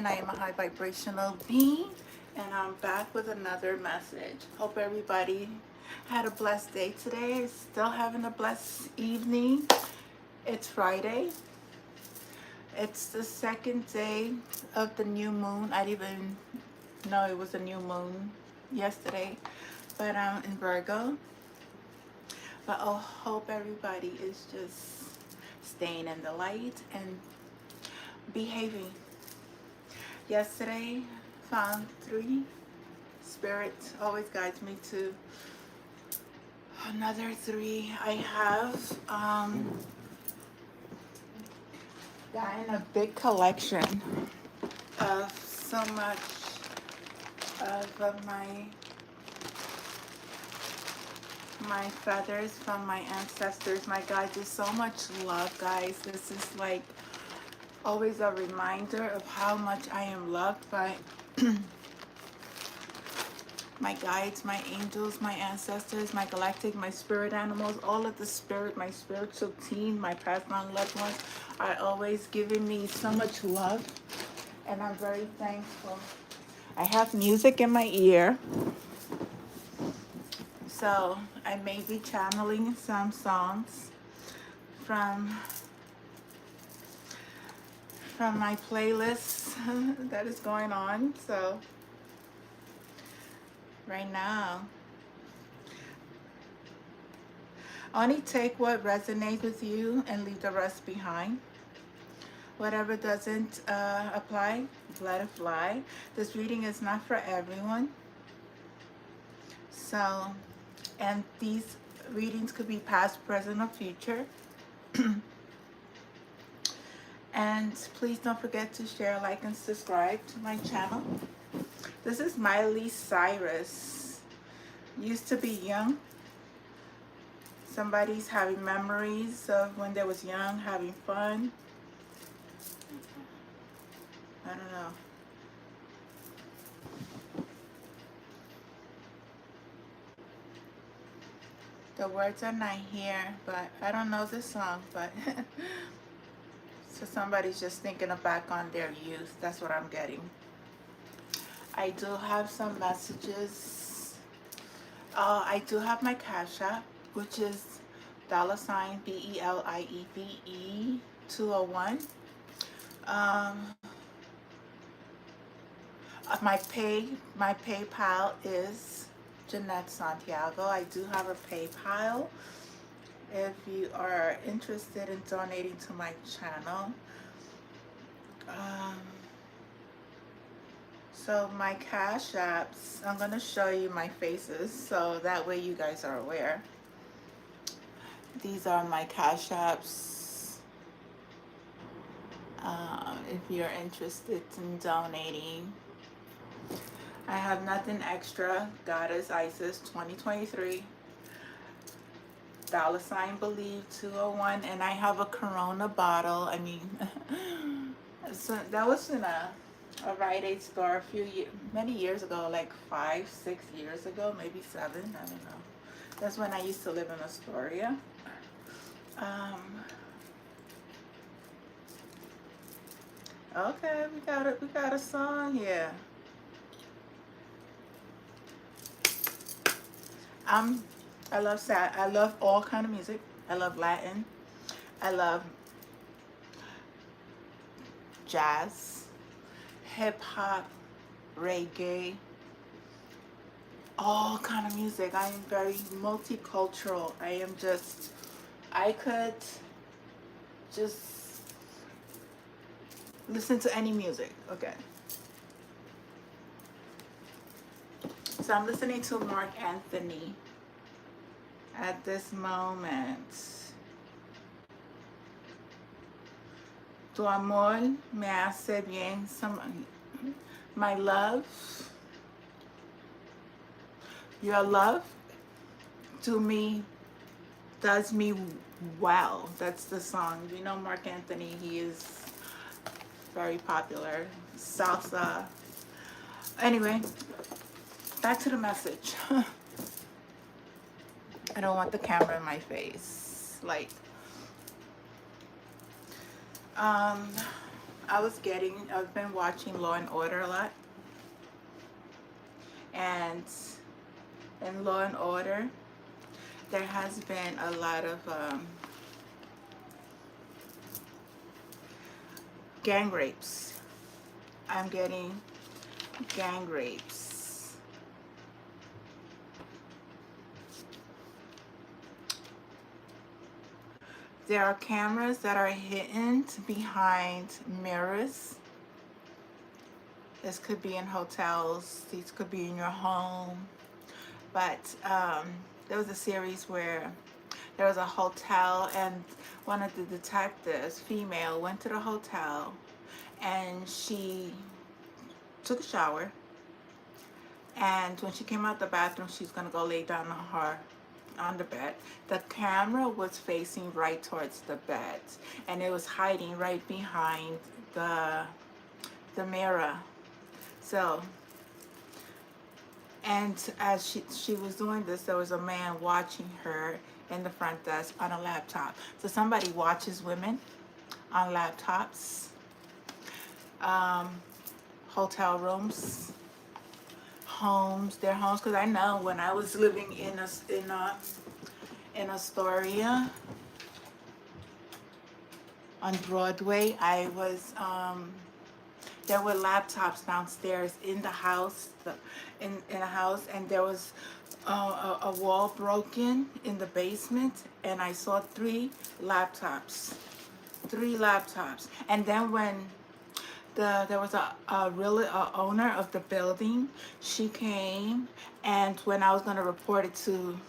and I am a high vibrational being, and I'm back with another message. Hope everybody had a blessed day today. Still having a blessed evening. It's Friday. It's the second day of the new moon. I didn't even know it was a new moon yesterday, but I'm in Virgo. But I hope everybody is just staying in the light and behaving. Yesterday, found three. Spirit always guides me to another three. I have gotten a big collection of so much of my feathers from my ancestors, my guides. There's so much love, guys. This is like always a reminder of how much I am loved by my guides, my angels, my ancestors, my galactic, my spirit animals, all of the spirit, my spiritual team, my past on loved ones are always giving me so much love, and I'm very thankful. I have music in my ear, so I may be channeling some songs from my playlist that is going on. So right now, only take what resonates with you and leave the rest behind. Whatever doesn't apply, let it fly. This reading is not for everyone. So, and these readings could be past, present, or future. And please don't forget to share, like, and subscribe to my channel. This is Miley Cyrus. Used to be young. Somebody's having memories of when they was young, having fun. I don't know. The words are not here, but I don't know this song, but so somebody's just thinking of back on their youth. That's what I'm getting. I do have some messages. I do have my Cash App, which is $BELIEVE 201. My PayPal is Jeanette Santiago. I do have a PayPal if you are interested in donating to my channel. So my Cash Apps, I'm going to show you my faces so that way you guys are aware. These are my Cash Apps. If you're interested in donating. I have nothing extra. Goddess Isis 2023. $Believe 201. And I have a Corona bottle. I mean, so that was in a Rite Aid store many years ago, like 5, 6 years ago, maybe 7. I don't know. That's when I used to live in Astoria. Okay, we got a song here. I love all kind of music. I love Latin. I love jazz, hip hop, reggae, all kind of music. I am very multicultural. I could just listen to any music. Okay. So I'm listening to Mark Anthony at this moment. Tu amor me hace bien. My love, your love does me well. That's the song. You know Mark Anthony, he is very popular. Salsa. Anyway, back to the message. I don't want the camera in my face. Like, I've been watching Law and Order a lot, and in Law and Order, there has been a lot of gang rapes. I'm getting gang rapes. There are cameras that are hidden behind mirrors. This could be in hotels. These could be in your home. But there was a series where there was a hotel, and one of the detectives, female, went to the hotel, and she took a shower. And when she came out the bathroom, she's gonna go lay down on the bed. The camera was facing right towards the bed, and it was hiding right behind the mirror. So, and as she was doing this, there was a man watching her in the front desk on a laptop. So somebody watches women on laptops, um, hotel rooms, homes, their homes. Because I know when I was living in Astoria on Broadway, I was there were laptops downstairs in the house, in a house, and there was a wall broken in the basement, and I saw three laptops, and then when there was a owner of the building, she came, and when I was gonna report it to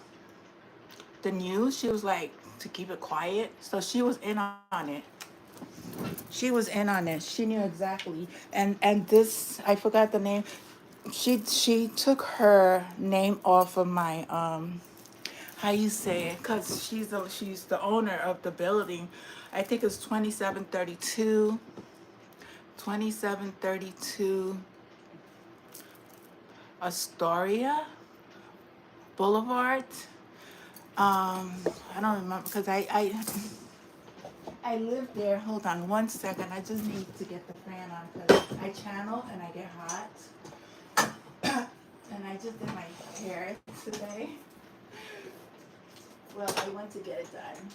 the news, she was like to keep it quiet, so she was in on it. She was in on it. She knew exactly. And this, I forgot the name. She took her name off of my how you say it, cuz she's the owner of the building. I think it's 2732 Astoria Boulevard. I don't remember because I live there. Hold on one second. I just need to get the fan on because I channel and I get hot. And I just did my hair today. Well, I went to get it done.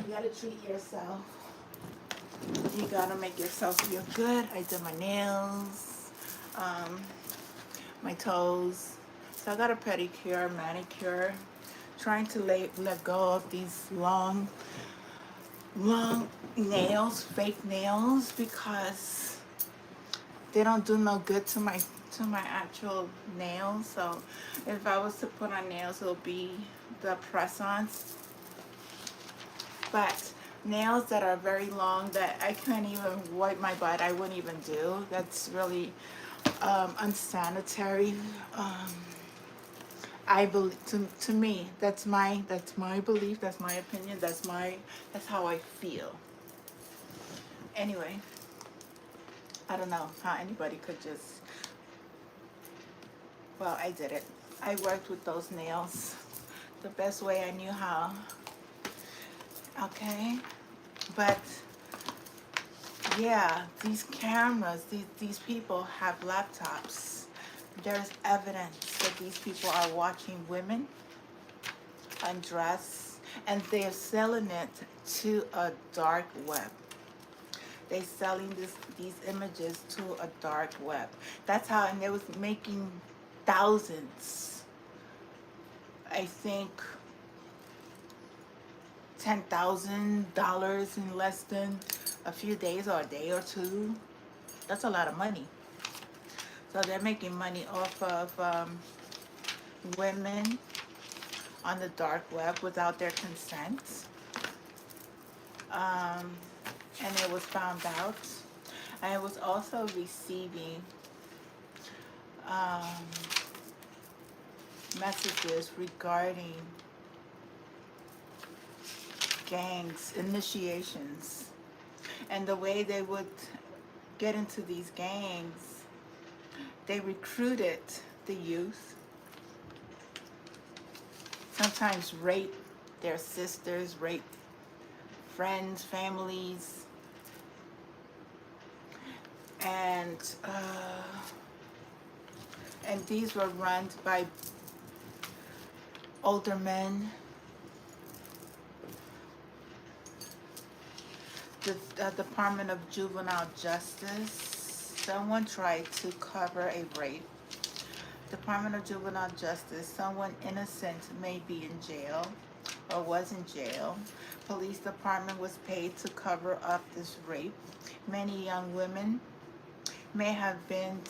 You gotta treat yourself. You gotta make yourself feel good. I did my nails, my toes. So I got a pedicure, manicure. Trying to let go of these long nails, fake nails, because they don't do no good to my actual nails. So if I was to put on nails, it'll be the press-ons. But nails that are very long that I can't even wipe my butt, I wouldn't even do. That's really unsanitary. I believe, to me, that's my belief, that's my opinion, that's how I feel. Anyway, I don't know how anybody could just, well, I did it. I worked with those nails the best way I knew how. Okay, but yeah, these cameras, these people have laptops. There's evidence that these people are watching women undress, and they're selling it to a dark web. They're selling these images to a dark web. That's how, and they was making thousands. I think $10,000 in less than a few days or a day or two. That's a lot of money. So they're making money off of women on the dark web without their consent. And it was found out. And it was also receiving um, messages regarding gangs, initiations, and the way they would get into these gangs. They recruited the youth, sometimes rape their sisters, rape friends, families, and these were run by older men. The Department of Juvenile Justice. Someone tried to cover a rape. Department of Juvenile Justice. Someone innocent may be in jail or was in jail. Police department was paid to cover up this rape. Many young women may have been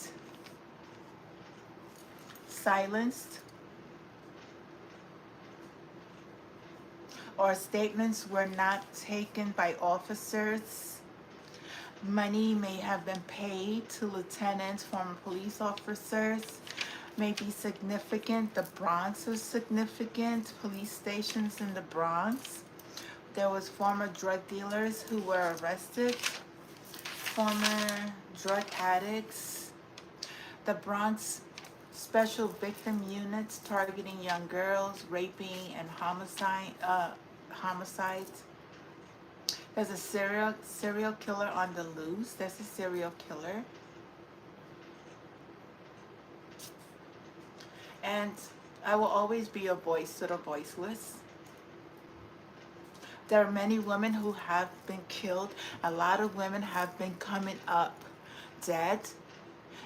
silenced, or statements were not taken by officers. Money may have been paid to lieutenants, former police officers. May be significant. The Bronx was significant. Police stations in the Bronx. There was former drug dealers who were arrested. Former drug addicts. The Bronx special victim units targeting young girls, raping, and homicides. There's a serial killer on the loose. There's a serial killer. And I will always be a voice to the voiceless. There are many women who have been killed. A lot of women have been coming up dead.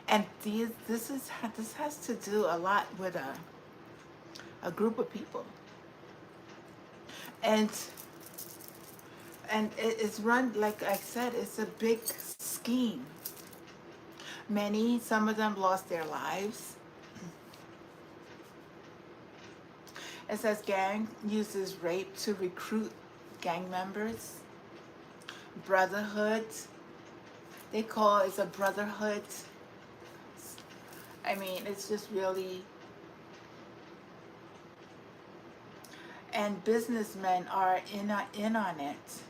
And this has to do a lot with a group of people. And it's run, like I said, it's a big scheme. Some of them lost their lives. It says gang uses rape to recruit gang members. Brotherhood. They call it's a brotherhood. I mean, it's just really... And businessmen are in on it.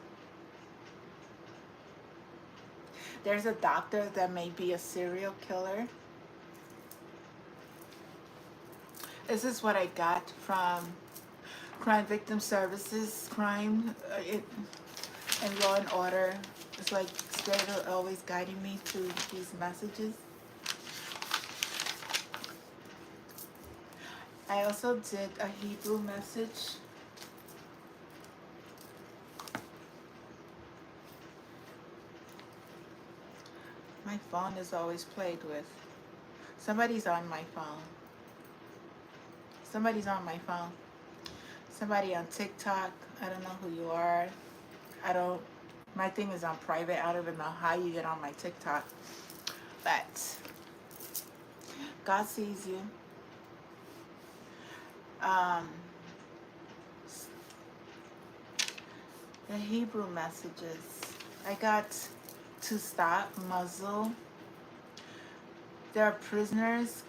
There's a doctor that may be a serial killer. This is what I got from Crime Victim Services, Crime and Law and Order. It's like Spirit always guiding me through these messages. I also did a Hebrew message. My phone is always played with. Somebody's on my phone. Somebody's on my phone. Somebody on TikTok. I don't know who you are. My thing is on private. I don't even know how you get on my TikTok. But God sees you. The Hebrew messages. I got to stop, muzzle. There are prisoners.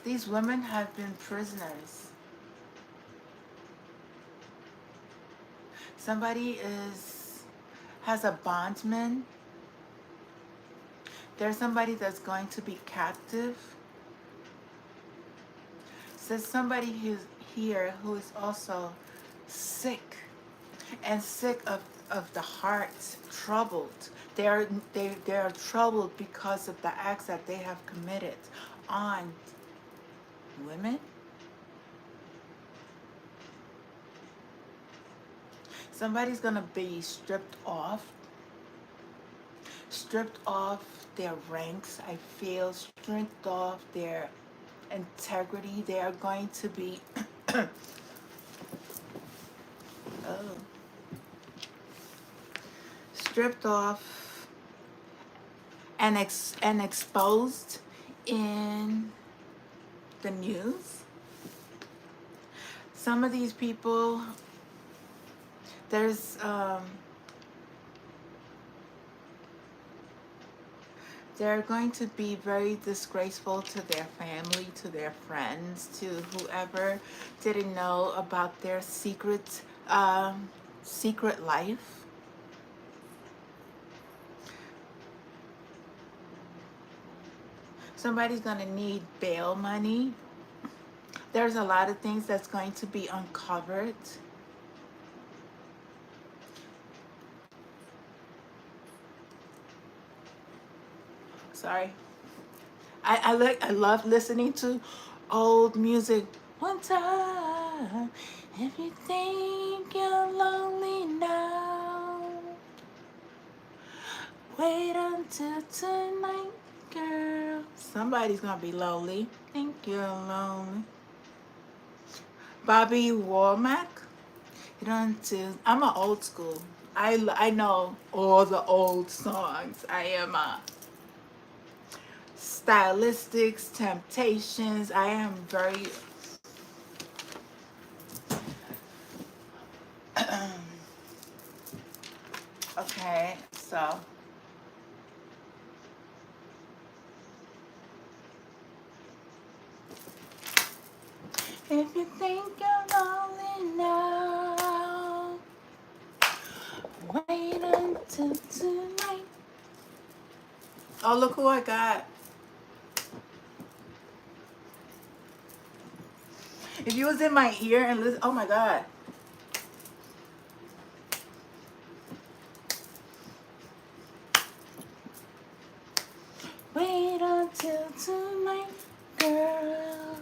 These women have been prisoners. Somebody has a bondman. There's somebody that's going to be captive. There's somebody who's here who is also sick, and sick of the heart, troubled. They are troubled because of the acts that they have committed on women. Somebody's gonna be stripped off their ranks. I feel stripped off their integrity. They are going to be stripped off and exposed in the news. Some of these people, they're going to be very disgraceful to their family, to their friends, to whoever didn't know about their secret life. Somebody's going to need bail money. There's a lot of things that's going to be uncovered. Sorry. I love listening to old music. One time, if you think you're lonely now, wait until tonight, girl. Somebody's gonna be lonely. Think you're lonely. Bobby Womack. Wait until I'm an old school. I know all the old songs. I am a Stylistics, Temptations. I am very okay. So if you think you're lonely now, wait until tonight. Oh, look who I got. If you was in my ear and listen, oh my God. Wait until tonight, girl.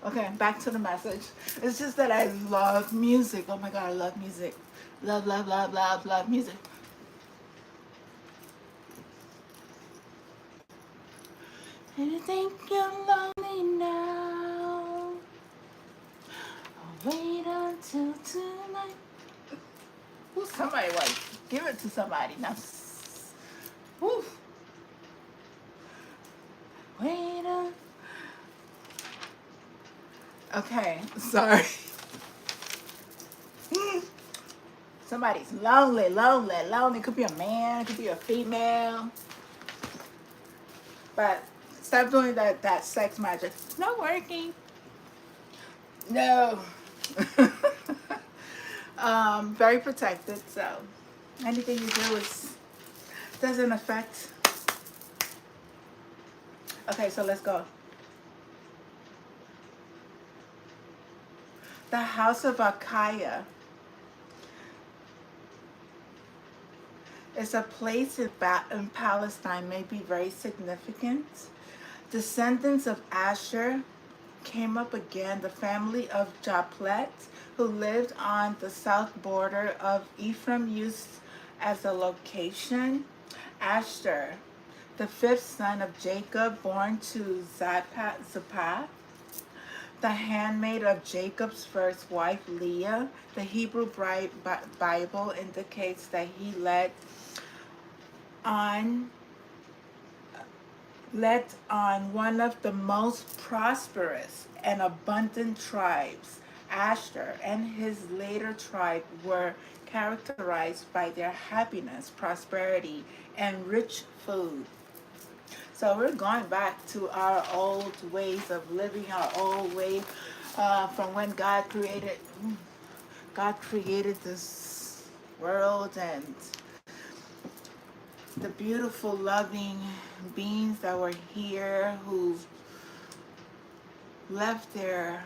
Okay, back to the message. It's just that I love music. Oh my God, I love music. Love, love, love, love, love music. And you think you're lonely now, wait until tonight. Ooh, somebody like give it to somebody now. Woo. Wait a. Okay, sorry. Somebody's lonely, lonely, lonely. Could be a man, could be a female. But stop doing that sex magic. It's not working. No. Very protected, so anything you do is doesn't affect. Okay, so let's go. The House of Achaia is a place in Palestine may be very significant. Descendants of Asher came up again, the family of Japlet, who lived on the south border of Ephraim, used as a location. Asher, the fifth son of Jacob, born to Zappah, the handmaid of Jacob's first wife, Leah. The Hebrew Bible indicates that he on led on one of the most prosperous and abundant tribes. Asher and his later tribe were characterized by their happiness, prosperity, and rich food. So we're going back to our old ways of living, our old ways from when God created this world and the beautiful, loving beings that were here who left their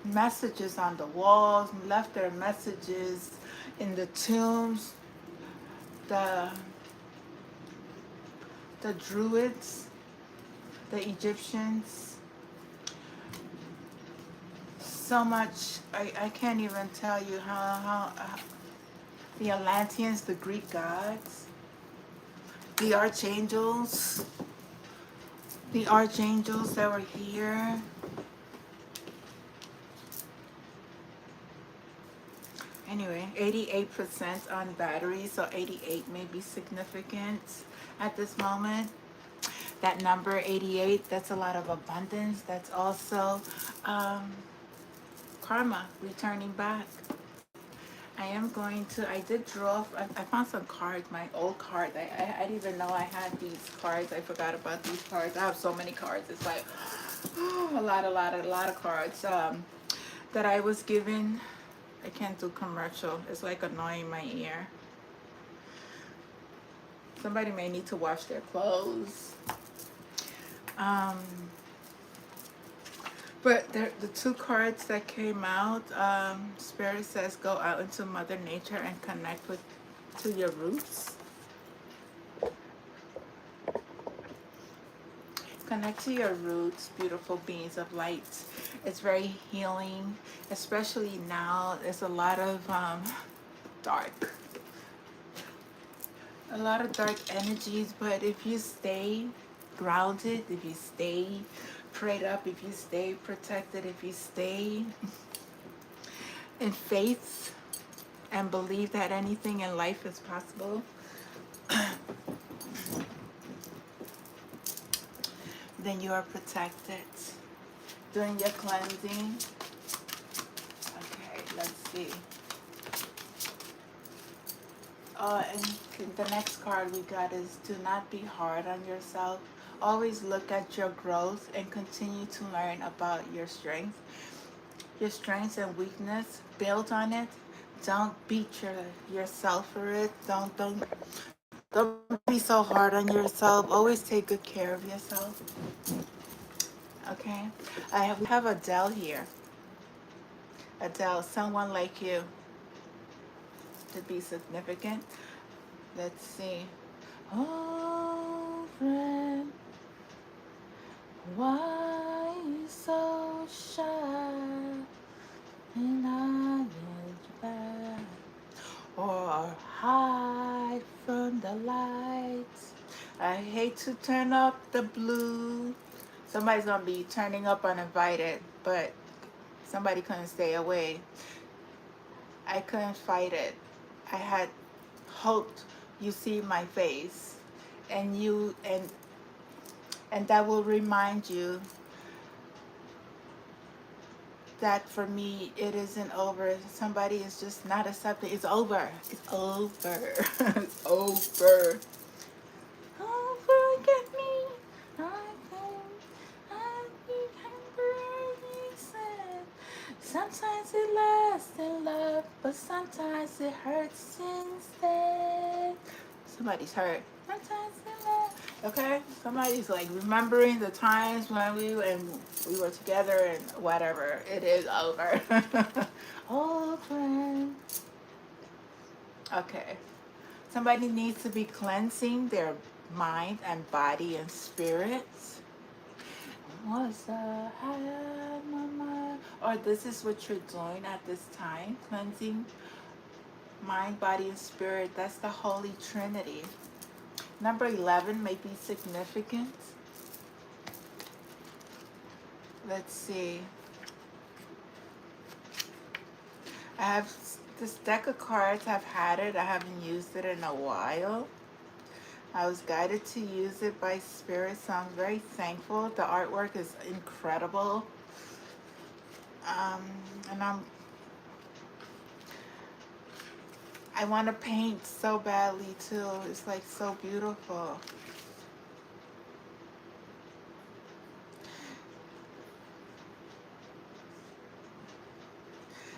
messages on the walls, left their messages in the tombs. The Druids, the Egyptians, so much. I can't even tell you how the Atlanteans, the Greek gods, the archangels that were here. Anyway, 88% on battery, so 88 may be significant at this moment. That number 88, that's a lot of abundance. That's also karma returning back. I did draw, I found some cards, my old cards. I didn't even know I had these cards. I forgot about these cards. I have so many cards. It's like a lot of cards that I was given. I can't do commercial. It's like annoying my ear. Somebody may need to wash their clothes. But the two cards that came out, Spirit says go out into Mother Nature and connect with to your roots. Connect to your roots, beautiful beings of light. It's very healing, especially now. There's dark, a lot of dark energies. But if you stay grounded, if you stay prayed up, if you stay protected, if you stay in faith and believe that anything in life is possible, then you are protected. Doing your cleansing. Okay, let's see. And the next card we got is do not be hard on yourself. Always look at your growth and continue to learn about your strengths and weakness. Build on it. Don't beat yourself for it. Don't be so hard on yourself. Always take good care of yourself. Okay. We have Adele here. Adele, someone like you to be significant. Let's see. Oh, friend, why you so shy? And I get you back. Or hide from the lights. I hate to turn up the blue. Somebody's gonna be turning up uninvited, but somebody couldn't stay away. I couldn't fight it. I had hoped you see my face, and that will remind you that for me it isn't over. Somebody is just not accepting. It's over. It's over. It's over. Oh, forget me. Sometimes it lasts in love, but sometimes it hurts instead. Somebody's hurt. Sometimes it lasts. Okay? Somebody's like remembering the times when we were together and whatever. It is over. Oh, friend. Okay. Somebody needs to be cleansing their mind and body and spirits. Was had my mind? Or this is what you're doing at this time, cleansing mind, body, and spirit. That's the Holy Trinity. Number 11 may be significant. Let's see. I have this deck of cards. I've had it. I haven't used it in a while. I was guided to use it by Spirit, so I'm very thankful. The artwork is incredible. And I want to paint so badly too. It's like so beautiful.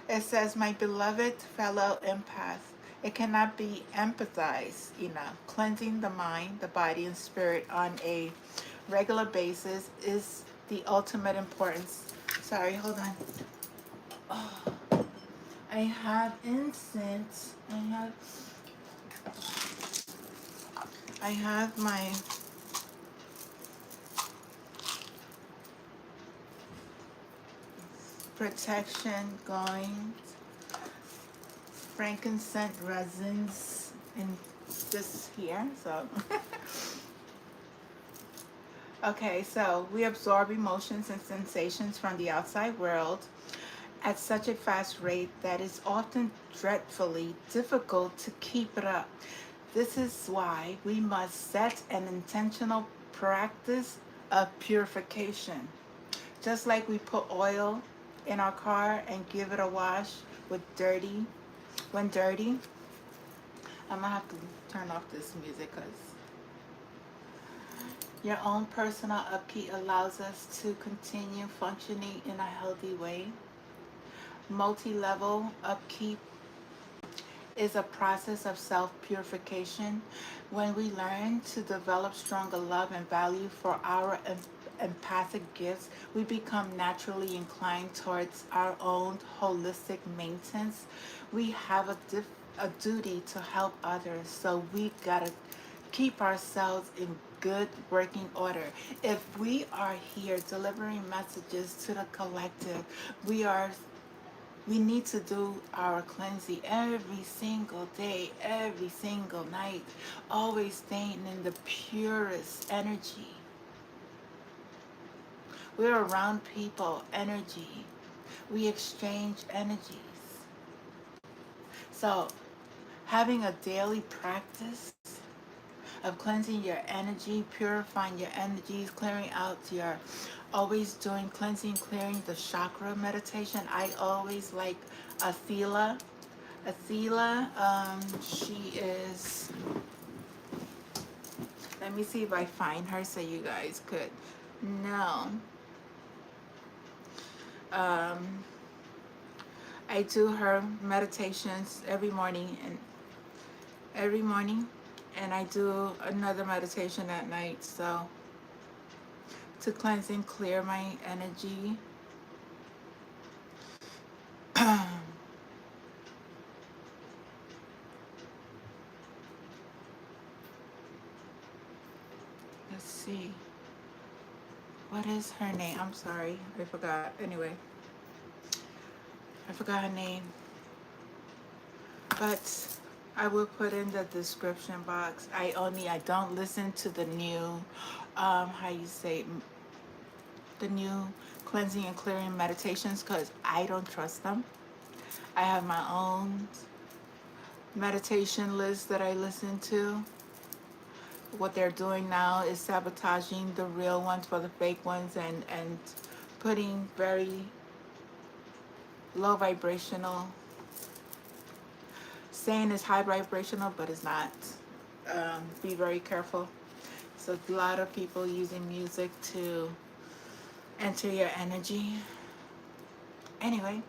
It says, my beloved fellow empath, it cannot be empathized enough. Cleansing the mind, the body, and spirit on a regular basis is the ultimate importance. Sorry, hold on. Oh, I have incense. I have my protection going. Frankincense resins in this here. So okay, so we absorb emotions and sensations from the outside world at such a fast rate that it's often dreadfully difficult to keep it up. This is why we must set an intentional practice of purification. Just like we put oil in our car and give it a wash with when dirty. I'm gonna have to turn off this music because your own personal upkeep allows us to continue functioning in a healthy way. Multi-level upkeep is a process of self-purification when we learn to develop stronger love and value for our empathic gifts, we become naturally inclined towards our own holistic maintenance. We have a duty to help others, so we gotta keep ourselves in good working order. If we are here delivering messages to the collective, we are we need to do our cleansing every single day, every single night, always staying in the purest energy. We're around people, energy. We exchange energies. So, having a daily practice of cleansing your energy, purifying your energies, clearing out your, always doing cleansing, clearing the chakra meditation. I always like Athela. Athela, she is, let me see if I find her so you guys could know. Um, I do her meditations every morning, and I do another meditation at night. So to cleanse and clear my energy. Let's see. What is her name? I'm sorry, I forgot. Anyway, I forgot her name. But I will put in the description box. I don't listen to the new, how you say, the new cleansing and clearing meditations because I don't trust them. I have my own meditation list that I listen to. What they're doing now is sabotaging the real ones for the fake ones, and putting very low vibrational, saying it's high vibrational, but it's not. Be very careful. So a lot of people using music to enter your energy. Anyway,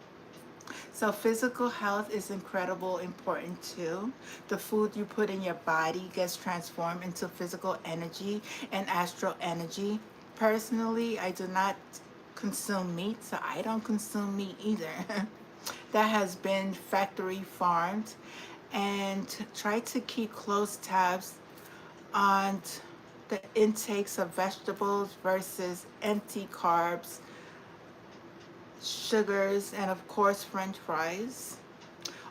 so physical health is incredible important too. The food you put in your body gets transformed into physical energy and astral energy. Personally, I do not consume meat, so I don't consume meat either. That has been factory farmed, and try to keep close tabs on the intakes of vegetables versus empty carbs, sugars, and of course french fries.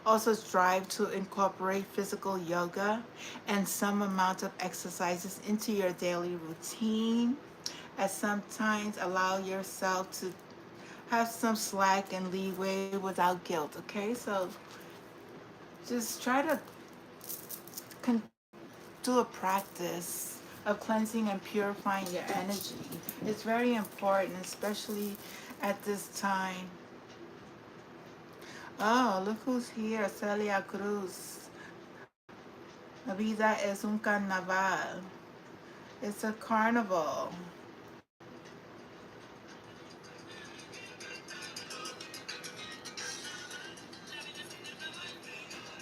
Also strive to incorporate physical yoga and some amount of exercises into your daily routine. At sometimes allow yourself to have some slack and leeway without guilt, okay? So just try to do a practice of cleansing and purifying your energy. It's very important, especially at this time. Oh, look who's here, Celia Cruz. La vida es un carnaval. It's a carnival.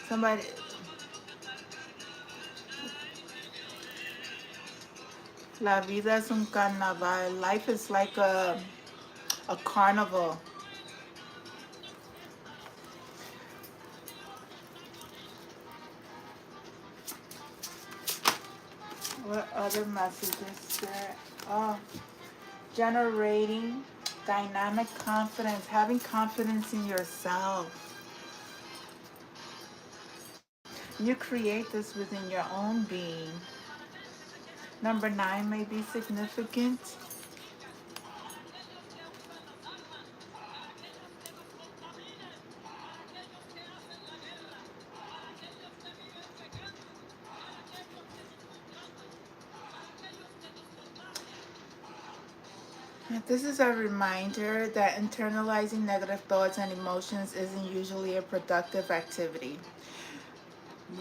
Somebody, la vida es un carnaval. Life is like a carnival. What other messages there? Oh, generating dynamic confidence, having confidence in yourself. You create this within your own being. Number 9 may be significant. This is a reminder that internalizing negative thoughts and emotions isn't usually a productive activity.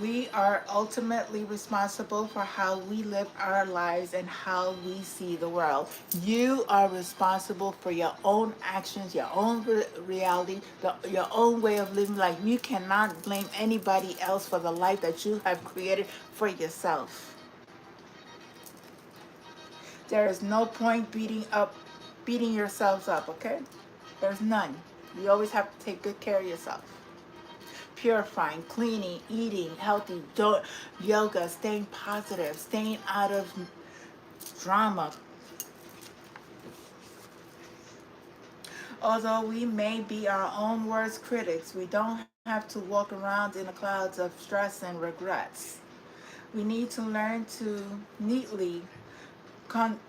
We are ultimately responsible for how we live our lives and how we see the world. You are responsible for your own actions, your own reality, your own way of living life. You cannot blame anybody else for the life that you have created for yourself. There is no point beating yourselves up, okay? There's none. You always have to take good care of yourself. Purifying, cleaning, eating healthy, yoga, staying positive, staying out of drama. Although we may be our own worst critics, we don't have to walk around in the clouds of stress and regrets. We need to learn to neatly con-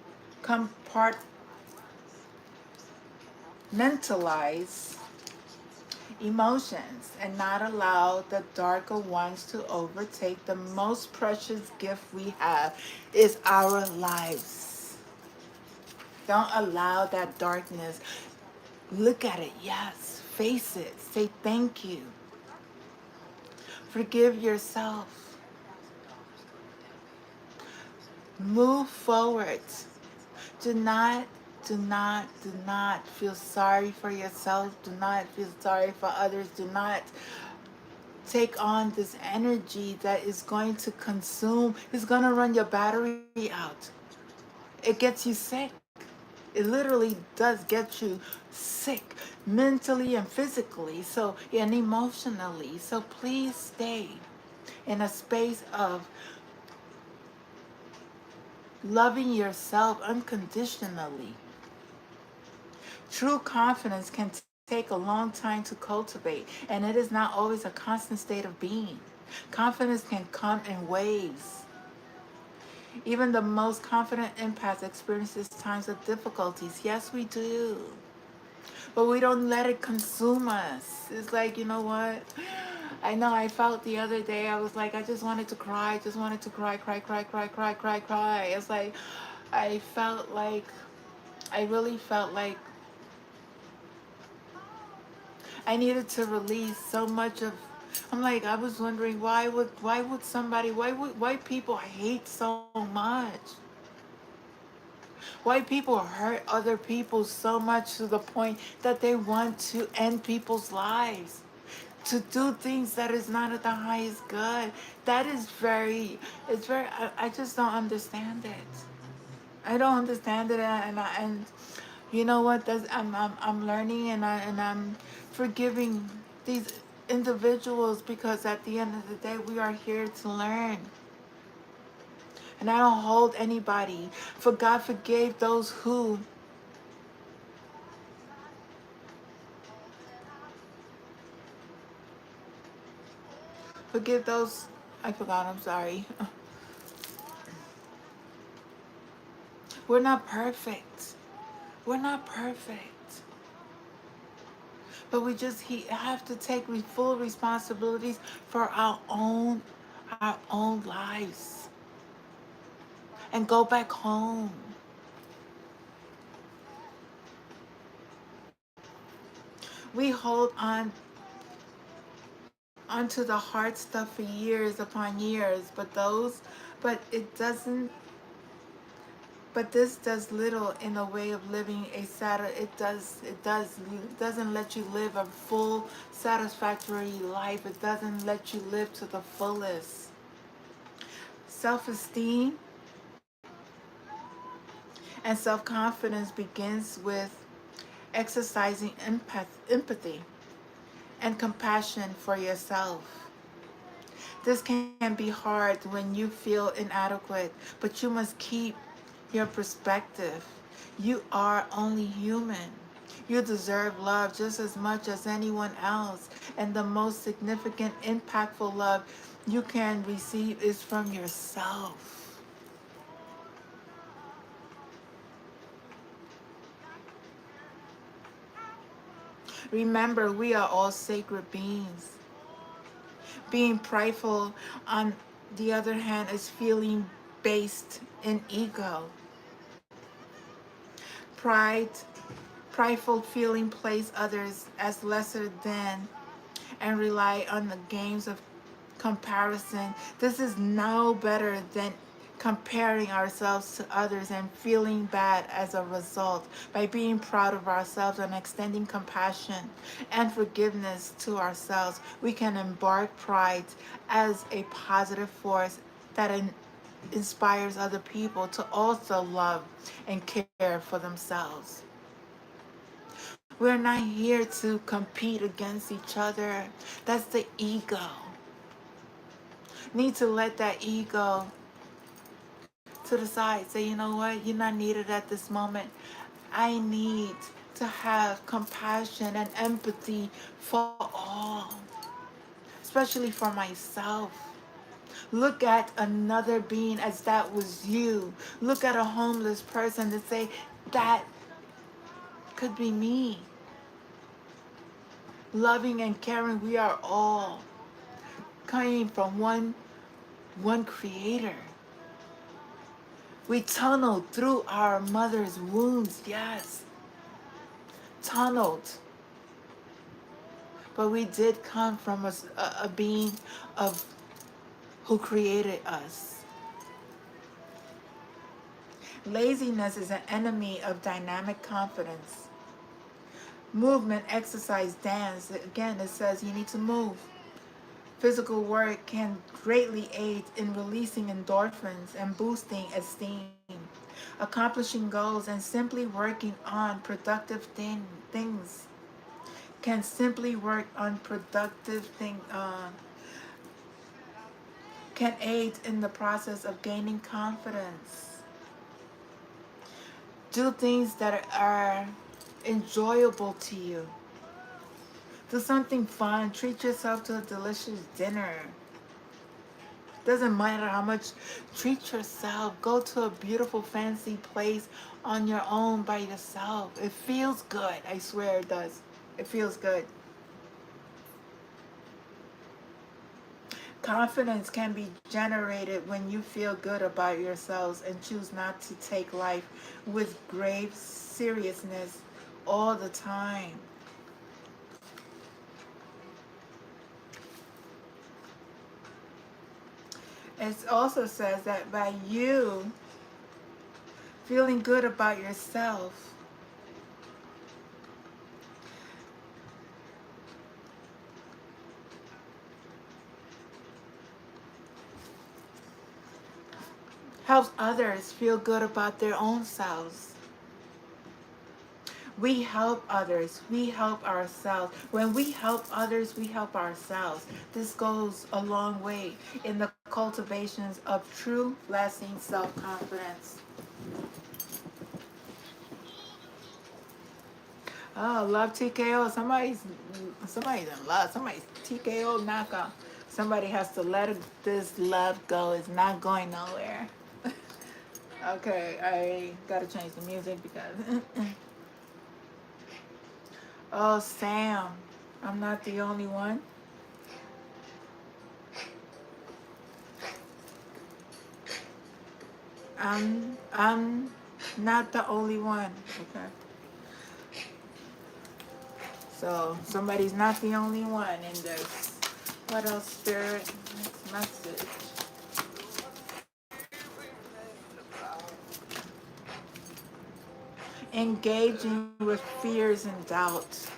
compartmentalize emotions and not allow the darker ones to overtake. The most precious gift we have is our lives. Don't allow that darkness. Look at it, yes. Face it. Say thank you. Forgive yourself. Move forward. Do not, do not feel sorry for yourself. Do not feel sorry for others. Do not take on this energy that is going to consume, it's going to run your battery out. It gets you sick. It literally does get you sick mentally and physically, so and emotionally. So please stay in a space of loving yourself unconditionally. True confidence can take a long time to cultivate, and it is not always a constant state of being. Confidence can come in waves. Even the most confident empaths experiences times of difficulties. Yes, we do. But we don't let it consume us. It's like, you know what? I know I felt the other day, I was like, I just wanted to cry, just wanted to cry, cry, cry, cry, cry, cry, cry. It's like, I felt like, I really felt like I needed to release so much of. I'm like, I was wondering why would somebody, why people hate so much? Why people hurt other people so much to the point that they want to end people's lives, to do things that is not at the highest good. That is it's very, I just don't understand it. I don't understand it, and you know what? I'm learning, and I'm forgiving these individuals, because at the end of the day, we are here to learn. And I don't hold anybody. For God forgave those who forgive those. I forgot. I'm sorry. We're not perfect. We're not perfect. But we just have to take full responsibilities for our own lives, and go back home. We hold onto the hard stuff for years upon years, but it doesn't. But this does little in the way of living a it doesn't let you live a full, satisfactory life. It doesn't let you live to the fullest. Self-esteem and self-confidence begins with exercising empathy and compassion for yourself. This can be hard when you feel inadequate, but you must keep your perspective. You are only human. You deserve love just as much as anyone else, and the most significant, impactful love you can receive is from yourself. Remember, we are all sacred beings. Being prideful, on the other hand, is feeling based in ego. Pride, prideful feeling place others as lesser than and rely on the games of comparison. This is no better than comparing ourselves to others and feeling bad as a result. By being proud of ourselves and extending compassion and forgiveness to ourselves, we can embark pride as a positive force that inspires other people to also love and care for themselves. We're not here to compete against each other. That's the ego. Need to let that ego to the side. Say, you know what? You're not needed at this moment. I need to have compassion and empathy for all, especially for myself. Look at another being as that was you. Look at a homeless person and say, that could be me. Loving and caring, we are all coming from one creator. We tunneled through our mother's wounds, yes. Tunneled. But we did come from a being of who created us. Laziness is an enemy of dynamic confidence. Movement, exercise, dance. Again, it says you need to move. Physical work can greatly aid in releasing endorphins and boosting esteem. Accomplishing goals and simply working on productive things can simply work on productive things. Can aid in the process of gaining confidence. Do things that are enjoyable to you. Do something fun. Treat yourself to a delicious dinner. Doesn't matter how much. Treat yourself. Go to a beautiful, fancy place on your own by yourself. It feels good. I swear it does. It feels good. Confidence can be generated when you feel good about yourselves and choose not to take life with grave seriousness all the time. It also says that by you feeling good about yourself, helps others feel good about their own selves. We help others, we help ourselves. When we help others, we help ourselves. This goes a long way in the cultivations of true, lasting self-confidence. Oh, love TKO. Somebody's in love. Somebody's TKO knockoff. Somebody has to let this love go. It's not going nowhere. Okay, I gotta change the music because oh, Sam, I'm not the only one. I'm not the only one. Okay. So somebody's not the only one in this. What else, Spirit? Next message. Engaging with fears and doubts.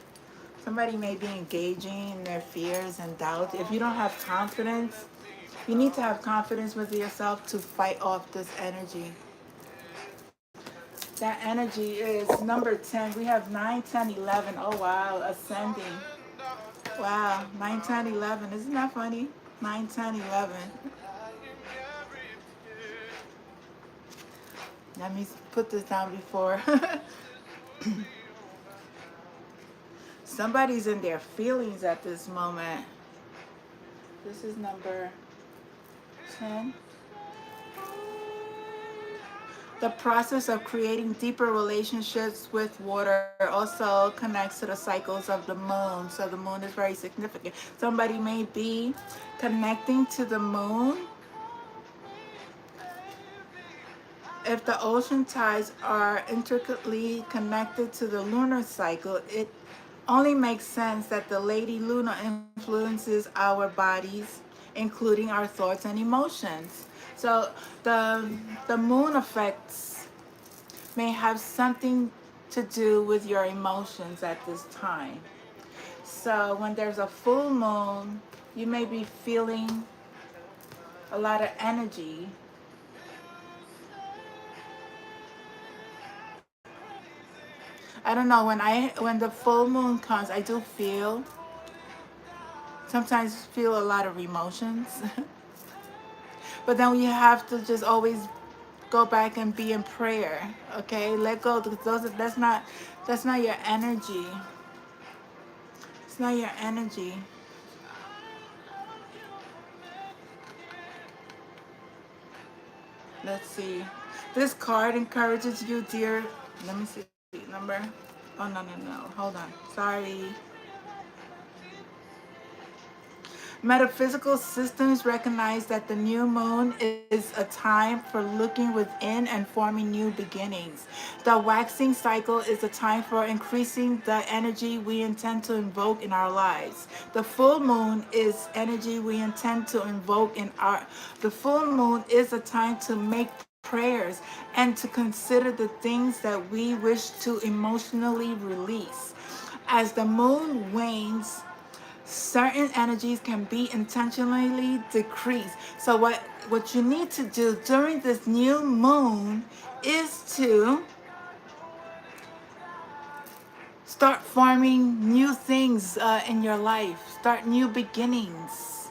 Somebody may be engaging in their fears and doubts. If you don't have confidence, you need to have confidence with yourself to fight off this energy. That energy is number 10. We have 9, 10, 11. Oh, wow. Ascending. Wow. 9, 10, 11. Isn't that funny? 9, 10, 11. Let me put this down before. Somebody's in their feelings at this moment. This is number 10. The process of creating deeper relationships with water also connects to the cycles of the moon. So the moon is very significant. Somebody may be connecting to the moon. If the ocean tides are intricately connected to the lunar cycle, it only makes sense that the Lady Luna influences our bodies, including our thoughts and emotions. So the moon effects may have something to do with your emotions at this time. So when there's a full moon, you may be feeling a lot of energy I don't know, when the full moon comes, I do feel, sometimes feel a lot of emotions. But then you have to just always go back and be in prayer. Okay, let go. That's not your energy. It's not your energy. Let's see. This card encourages you, dear. Let me see. Number. Oh, no, no, no. Hold on. Sorry. Metaphysical systems recognize that the new moon is a time for looking within and forming new beginnings. The waxing cycle is a time for increasing the energy we intend to invoke in our lives. The full moon is energy we intend to invoke in our. The full moon is a time to make prayers and to consider the things that we wish to emotionally release. As the moon wanes, certain energies can be intentionally decreased. So what you need to do during this new moon is to start forming new things in your life, start new beginnings,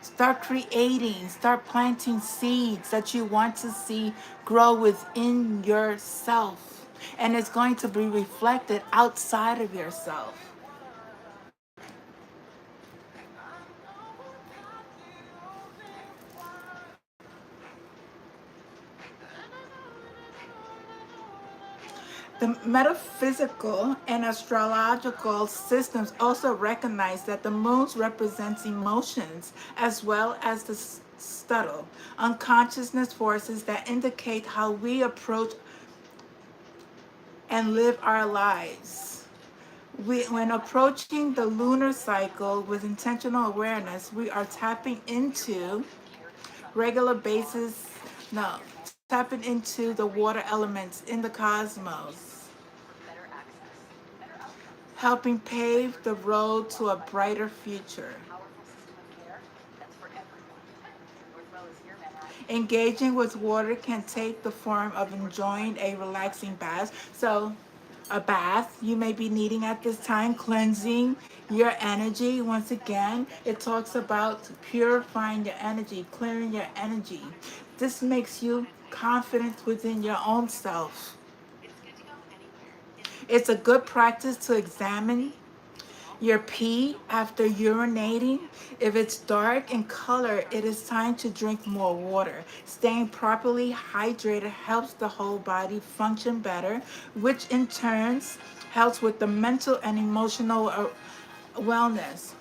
start creating, start planting seeds that you want to see grow within yourself, and it's going to be reflected outside of yourself. The metaphysical and astrological systems also recognize that the moon represents emotions as well as the subtle unconsciousness forces that indicate how we approach and live our lives. When approaching the lunar cycle with intentional awareness, we are tapping into regular basis, no, tapping into the water elements in the cosmos, helping pave the road to a brighter future. Engaging with water can take the form of enjoying a relaxing bath. So, a bath you may be needing at this time, cleansing your energy. Once again, it talks about purifying your energy, clearing your energy. This makes you confident within your own self. It's a good practice to examine your pee after urinating. If it's dark in color, it is time to drink more water. Staying properly hydrated helps the whole body function better, which in turn helps with the mental and emotional wellness.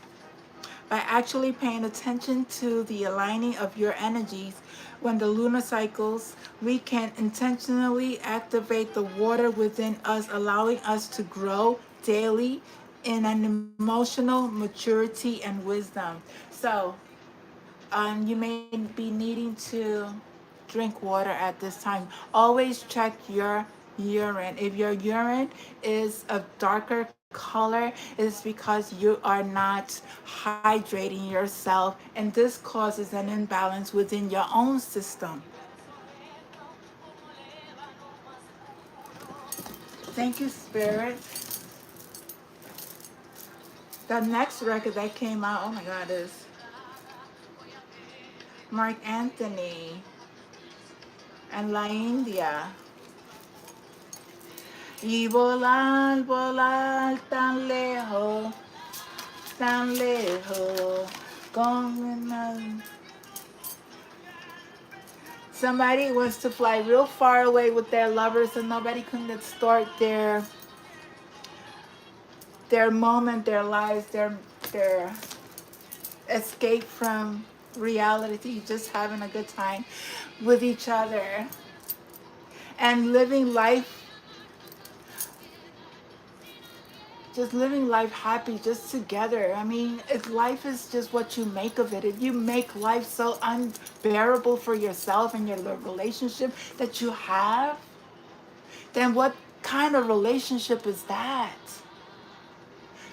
By actually paying attention to the aligning of your energies when the lunar cycles, we can intentionally activate the water within us, allowing us to grow daily in an emotional maturity and wisdom. So, you may be needing to drink water at this time. Always check your urine. If your urine is of darker color, it's because you are not hydrating yourself, and this causes an imbalance within your own system. Thank you, Spirit. The next record that came out, oh my God, is Mark Anthony and La India. Y volar, volar tan lejos, con somebody wants to fly real far away with their lovers, and nobody can distort their moment, their lives, their escape from reality, just having a good time with each other and living life, just living life happy, just together. I mean, life is just what you make of it. If you make life so unbearable for yourself and your relationship that you have, then what kind of relationship is that?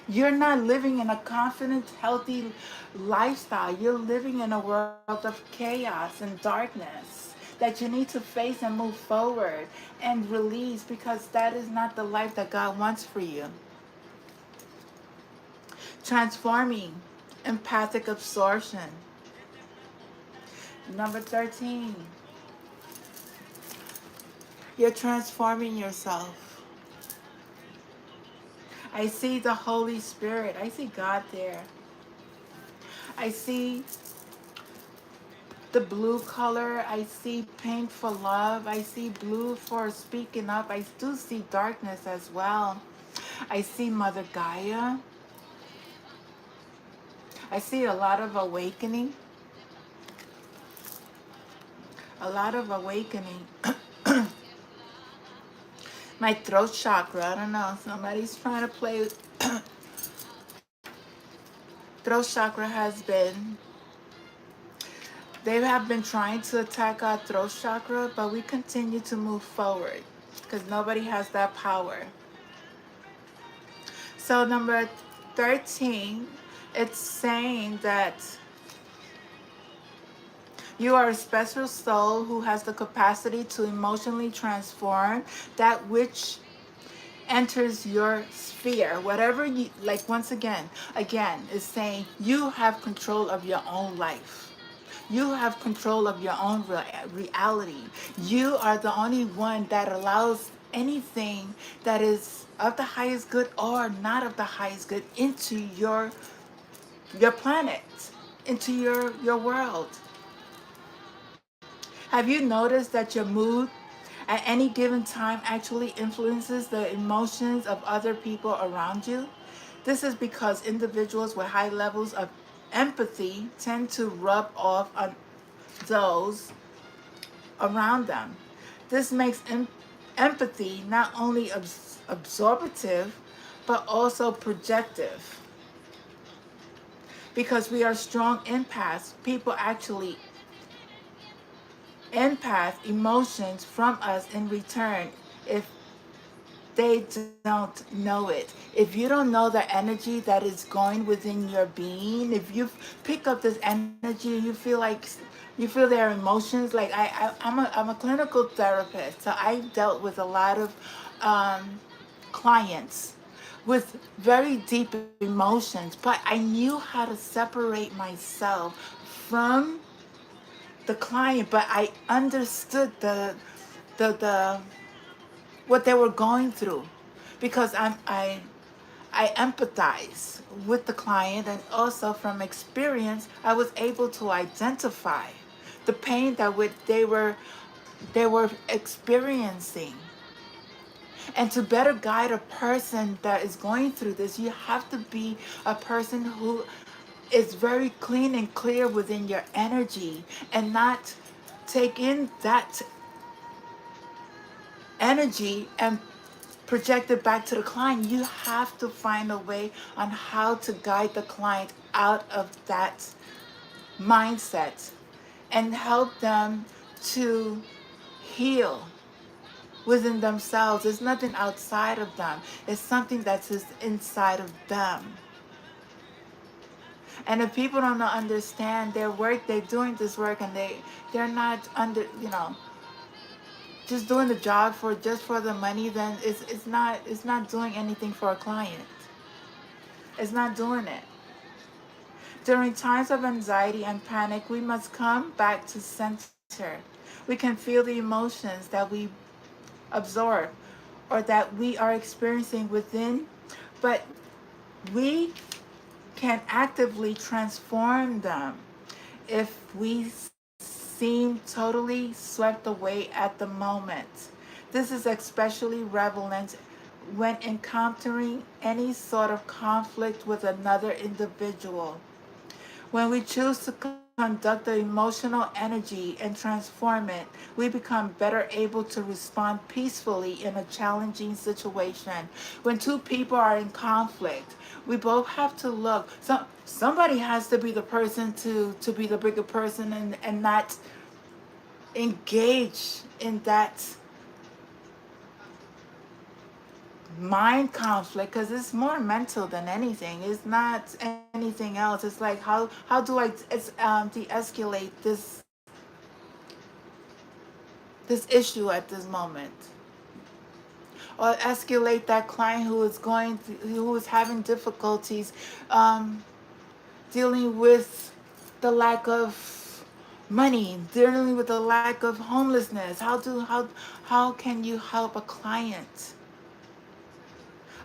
You're not living in a confident, healthy lifestyle. You're living in a world of chaos and darkness. that you need to face and move forward and release, because that is not the life that God wants for you. Transforming empathic absorption. Number 13, you're transforming yourself. I see the Holy Spirit. I see God there. I see the blue color. I see pink for love. I see blue for speaking up. I do see darkness as well. I see Mother Gaia. I see a lot of awakening. A lot of awakening. My throat chakra, I don't know. Somebody's trying to play with throat chakra has been, they have been trying to attack our throat chakra, but we continue to move forward because nobody has that power. So number 13, it's saying that you are a special soul who has the capacity to emotionally transform that which enters your sphere. Whatever you like, once again, is saying you have control of your own life. You have control of your own reality. You are the only one that allows anything that is of the highest good or not of the highest good into your planet, into your world. Have you noticed that your mood at any given time actually influences the emotions of other people around you? This is because individuals with high levels of empathy tend to rub off on those around them. This makes empathy not only absorptive, but also projective. Because we are strong empaths, people actually empath emotions from us in return if they don't know it. If you don't know the energy that is going within your being, if you pick up this energy, you feel their emotions. Like I'm a clinical therapist, so I dealt with a lot of clients with very deep emotions, but I knew how to separate myself from the client, but I understood the what they were going through because I empathize with the client, and also from experience I was able to identify the pain that they were experiencing. And to better guide a person that is going through this, you have to be a person who is very clean and clear within your energy and not take in that energy and project it back to the client. You have to find a way on how to guide the client out of that mindset and help them to heal within themselves. It's nothing outside of them. It's something that's just inside of them. And if people don't understand their work, they're doing this work and they're not just doing the job for just for the money, then it's not doing anything for a client. It's not doing it. During times of anxiety and panic, we must come back to center. We can feel the emotions that we absorb or that we are experiencing within, but we can actively transform them if we seem totally swept away at the moment. This is especially relevant when encountering any sort of conflict with another individual. When we choose to conduct the emotional energy and transform it, we become better able to respond peacefully in a challenging situation. When two people are in conflict, we both have to look. Somebody has to be the person to be the bigger person and not engage in that mind conflict, because it's more mental than anything. It's not anything else. It's like how do I de-escalate this this issue at this moment, or escalate that client who is having difficulties um, dealing with the lack of money, dealing with the lack of homelessness. How can you help a client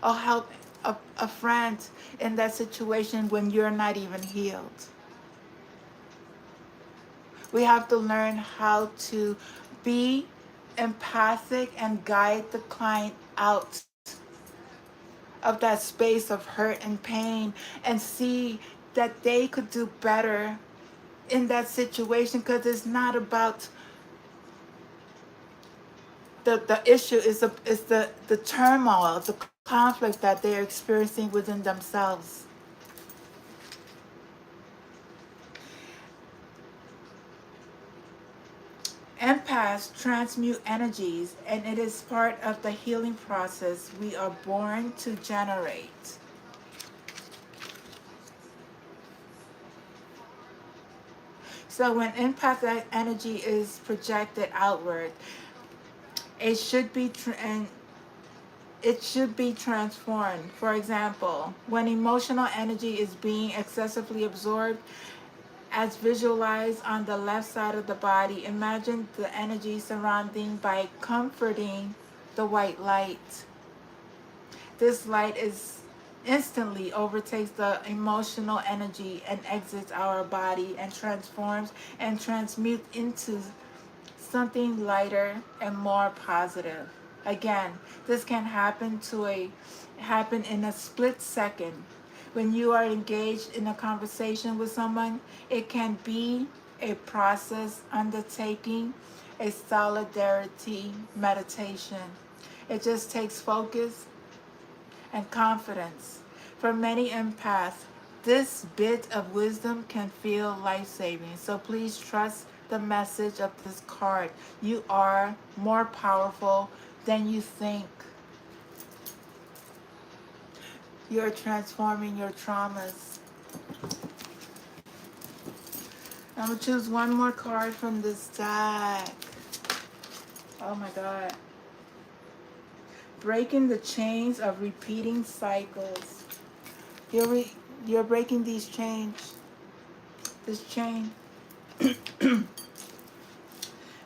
or help a friend in that situation when you're not even healed? We have to learn how to be empathic and guide the client out of that space of hurt and pain, and see that they could do better in that situation, because it's not about the issue, is the turmoil, the conflict that they're experiencing within themselves. Empaths transmute energies, and it is part of the healing process we are born to generate. So when empathic energy is projected outward, it should be and it should be transformed. For example, when emotional energy is being excessively absorbed, as visualized on the left side of the body, imagine the energy surrounding by comforting the white light. This light is instantly overtakes the emotional energy and exits our body and transforms and transmutes into something lighter and more positive. Again, this can happen in a split second. When you are engaged in a conversation with someone, it can be a process undertaking a solidarity meditation. It just takes focus and confidence. For many empaths, this bit of wisdom can feel life-saving. So please trust the message of this card. You are more powerful than you think. You're transforming your traumas. I'm going to choose one more card from this deck. Oh my God. Breaking the chains of repeating cycles. You're breaking these chains. This chain.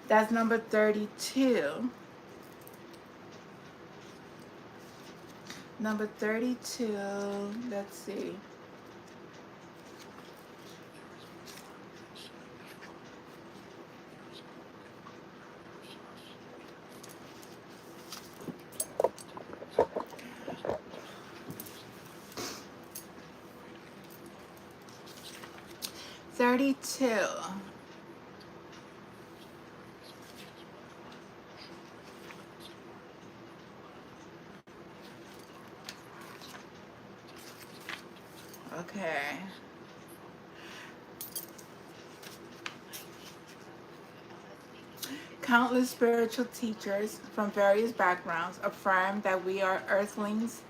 That's number 32. Number 32. Let's see. $32. Okay. Countless spiritual teachers from various backgrounds affirm that we earthlings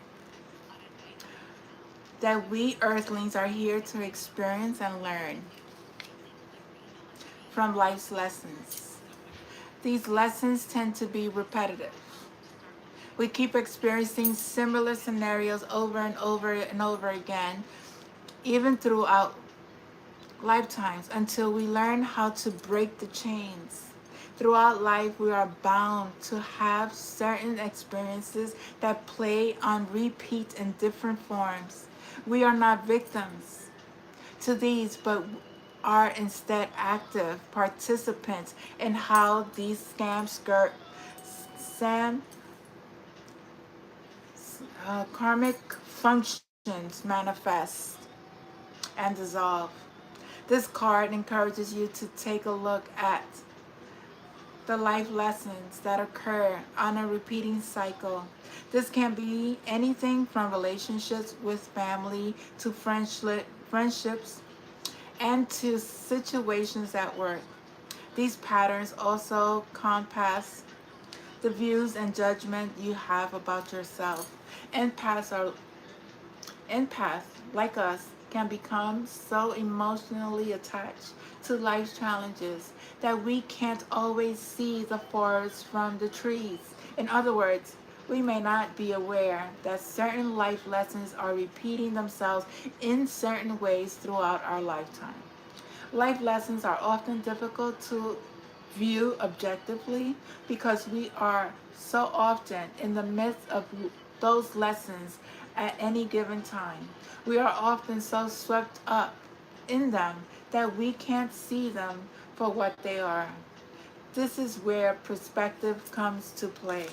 are here to experience and learn from life's lessons. These lessons tend to be repetitive. We keep experiencing similar scenarios over and over and over again, even throughout lifetimes, until we learn how to break the chains. Throughout life, we are bound to have certain experiences that play on repeat in different forms. We are not victims to these, but are instead active participants in how these karmic functions manifest and dissolve. This card encourages you to take a look at the life lessons that occur on a repeating cycle. This can be anything from relationships with family to friendships and to situations at work. These patterns also compass the views and judgment you have about yourself. Empaths are Empaths, like us, can become so emotionally attached to life's challenges that we can't always see the forest from the trees. In other words, we may not be aware that certain life lessons are repeating themselves in certain ways throughout our lifetime. Life lessons are often difficult to view objectively because we are so often in the midst of those lessons at any given time. We are often so swept up in them that we can't see them for what they are. This is where perspective comes to play.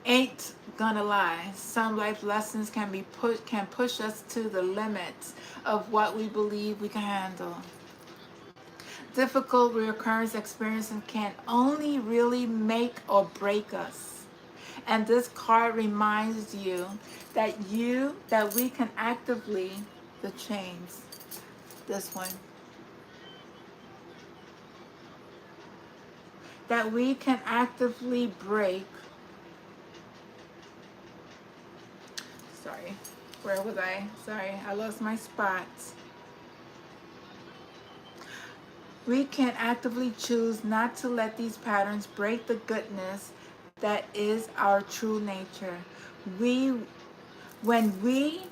Ain't gonna lie, some life lessons can push us to the limits of what we believe we can handle. Difficult recurrence experiences can only really make or break us. And this card reminds that we can actively the chains. This one. That we can actively break. Sorry, where was I? Sorry, I lost my spots. We can actively choose not to let these patterns break the goodness that is our true nature. When we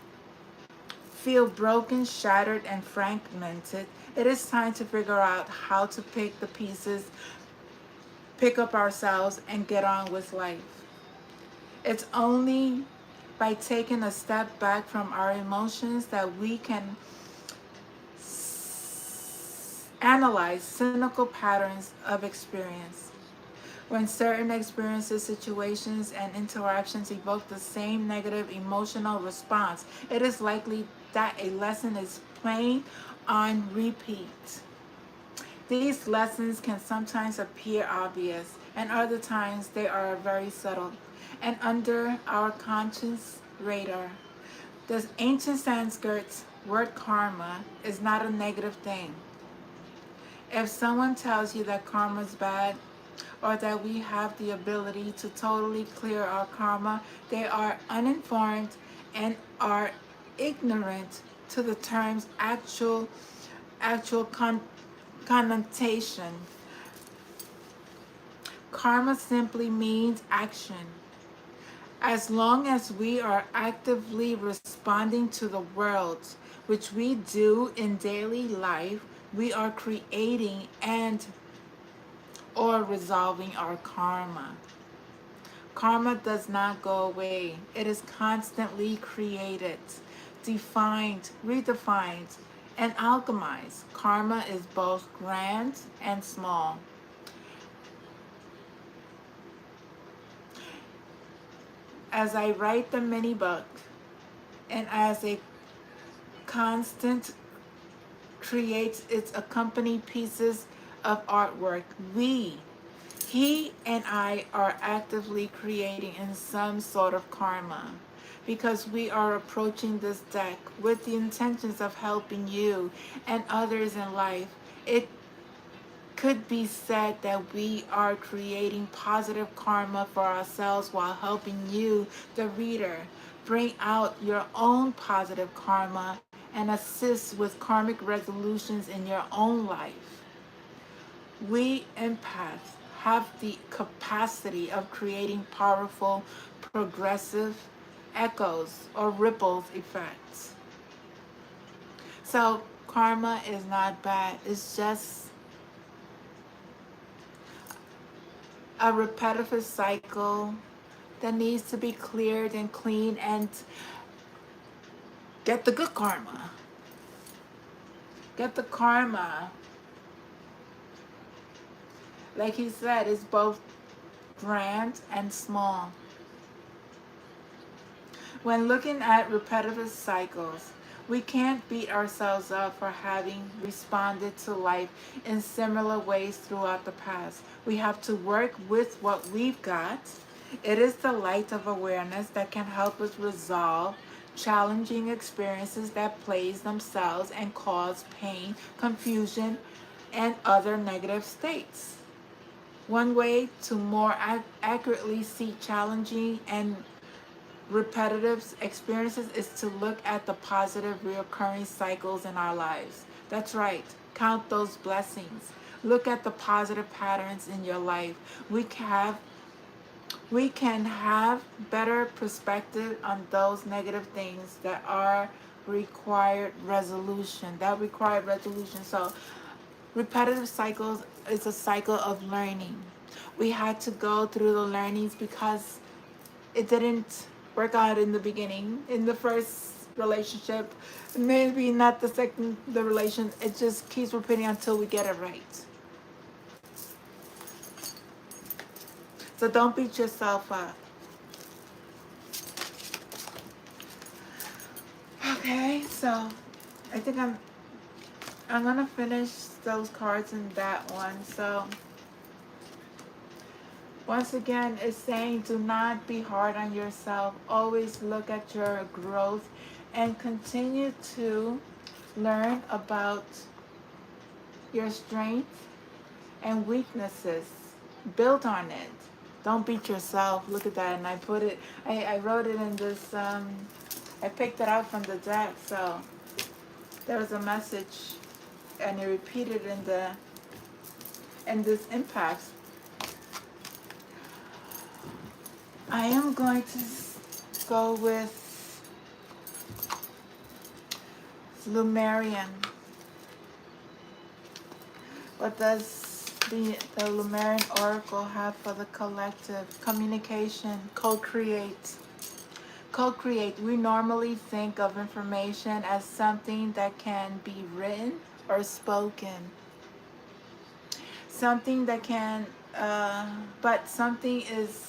feel broken, shattered, and fragmented, it is time to figure out how to pick the pieces, pick up ourselves, and get on with life. It's only by taking a step back from our emotions that we can analyze cynical patterns of experience. When certain experiences, situations, and interactions evoke the same negative emotional response, it is likely that a lesson is playing on repeat. These lessons can sometimes appear obvious, and other times they are very subtle and under our conscious radar. The ancient Sanskrit word karma is not a negative thing. If someone tells you that karma is bad or that we have the ability to totally clear our karma, they are uninformed and are ignorant to the term's actual connotation. Karma simply means action. As long as we are actively responding to the world, which we do in daily life, we are creating and or resolving our karma. Karma does not go away. It is constantly created, defined, redefined, and alchemized. Karma is both grand and small. As I write the mini book, and as a constant creates its accompanying pieces of artwork, he and I are actively creating in some sort of karma because we are approaching this deck with the intentions of helping you and others in life. It could be said that we are creating positive karma for ourselves while helping you, the reader, bring out your own positive karma and assist with karmic resolutions in your own life. We empaths have the capacity of creating powerful, progressive echoes or ripples effects. So karma is not bad. It's just a repetitive cycle that needs to be cleared and cleaned and get the good karma. Get the karma. Like he said, it's both grand and small. When looking at repetitive cycles, we can't beat ourselves up for having responded to life in similar ways throughout the past. We have to work with what we've got. It is the light of awareness that can help us resolve challenging experiences that plague themselves and cause pain, confusion, and other negative states. One way to more accurately see challenging and repetitive experiences is to look at the positive reoccurring cycles in our lives. That's right. Count those blessings. Look at the positive patterns in your life. We can have better perspective on those negative things that are required resolution. So repetitive cycles is a cycle of learning. We had to go through the learnings because it didn't work out in the beginning, in the first relationship, maybe not the second, the relation. It just keeps repeating until we get it right. So don't beat yourself up. Okay, so I think I'm gonna finish those cards in that one. So once again, it's saying do not be hard on yourself. Always look at your growth and continue to learn about your strength and weaknesses. Build on it. Don't beat yourself. Look at that. And I wrote it in this, I picked it out from the deck. So there was a message and it repeated in this impact. I am going to go with Lumerian. What does the Lumerian Oracle have for the collective? Communication, co-create. Co-create. We normally think of information as something that can be written or spoken. Something that can, but something is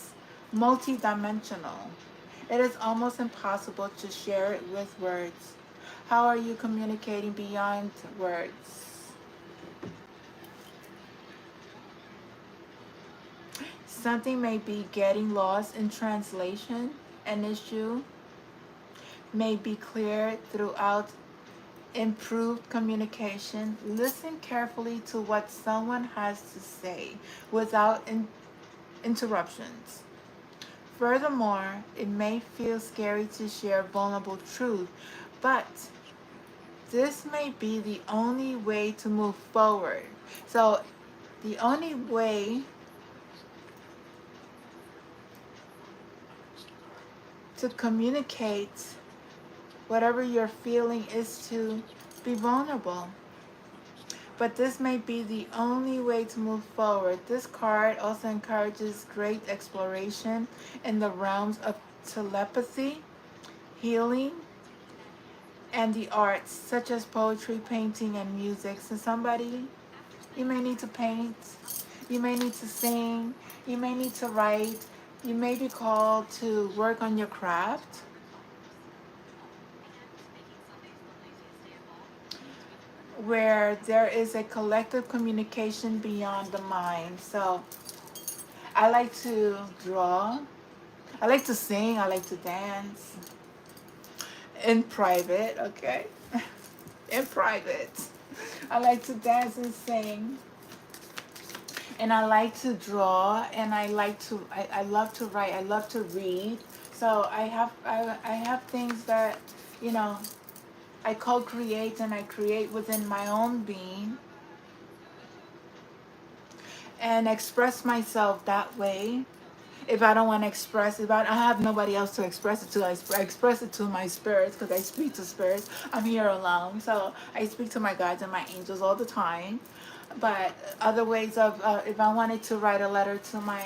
multidimensional. It is almost impossible to share it with words. How are you communicating beyond words? Something may be getting lost in translation. An issue may be cleared throughout improved communication. Listen carefully to what someone has to say without interruptions. Furthermore, it may feel scary to share vulnerable truth, but this may be the only way to move forward. So, the only way to communicate whatever you're feeling is to be vulnerable. But this may be the only way to move forward. This card also encourages great exploration in the realms of telepathy, healing, and the arts, such as poetry, painting, and music. So somebody, you may need to paint, you may need to sing, you may need to write, you may be called to work on your craft. Where there is a collective communication beyond the mind. So I like to draw, I like to sing, I like to dance in private, okay? In private. I like to dance and sing. And I like to draw, and I love to write, I love to read. So I have things that, you know, I co-create and I create within my own being and express myself that way. If I don't want to express it, if I have nobody else to express it to, I express it to my spirits because I speak to spirits. I'm here alone, so I speak to my guides and my angels all the time. But other ways of, if I wanted to write a letter to my,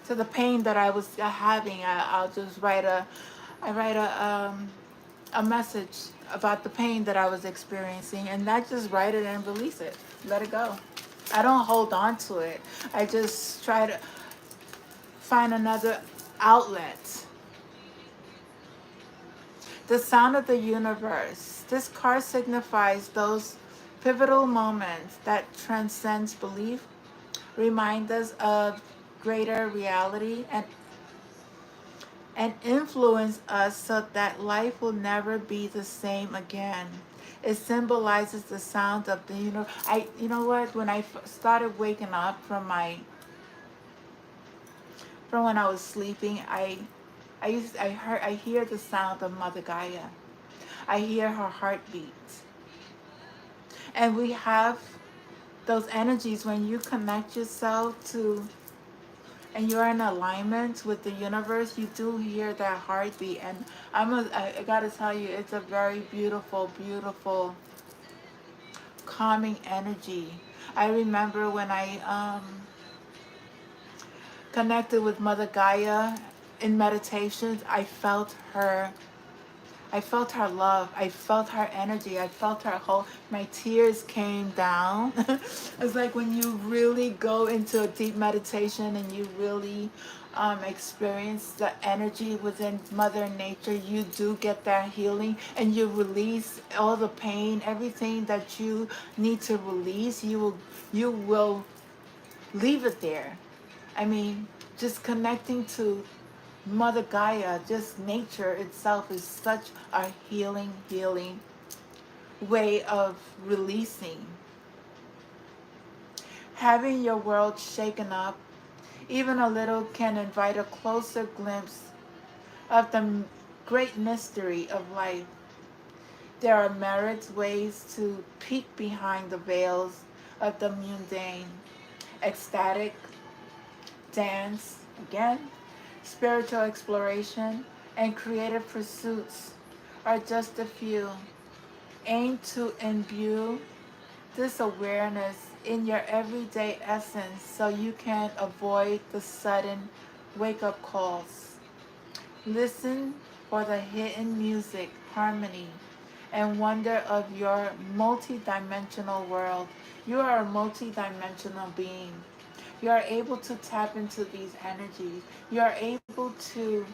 to the pain that I was having, I'll just I write a message about the pain that I was experiencing, and I just write it and release it, let it go. I don't hold on to it. I just try to find another outlet. The sound of the universe. This card signifies those pivotal moments that transcends belief, remind us of greater reality, and influence us so that life will never be the same again. It symbolizes the sound of the universe. You know what? When I started waking up from From when I was sleeping, I hear the sound of Mother Gaia. I hear her heartbeat. And we have those energies when you connect yourself to and you're in alignment with the universe, you do hear that heartbeat. And I gotta tell you, it's a very beautiful, beautiful, calming energy. I remember when I connected with Mother Gaia in meditations, I felt her love. I felt her energy. I felt her whole. My tears came down. It's like when you really go into a deep meditation and you really experience the energy within Mother Nature, you do get that healing and you release all the pain, everything that you need to release. You will leave it there. I mean, just connecting to Mother Gaia, just nature itself is such a healing way of releasing. Having your world shaken up, even a little, can invite a closer glimpse of the great mystery of life. There are merits ways to peek behind the veils of the mundane, ecstatic, dance, again, spiritual exploration, and creative pursuits are just a few. Aim to imbue this awareness in your everyday essence so you can avoid the sudden wake-up calls. Listen for the hidden music, harmony, and wonder of your multidimensional world. You are a multidimensional being. You are able to tap into these energies. You are able to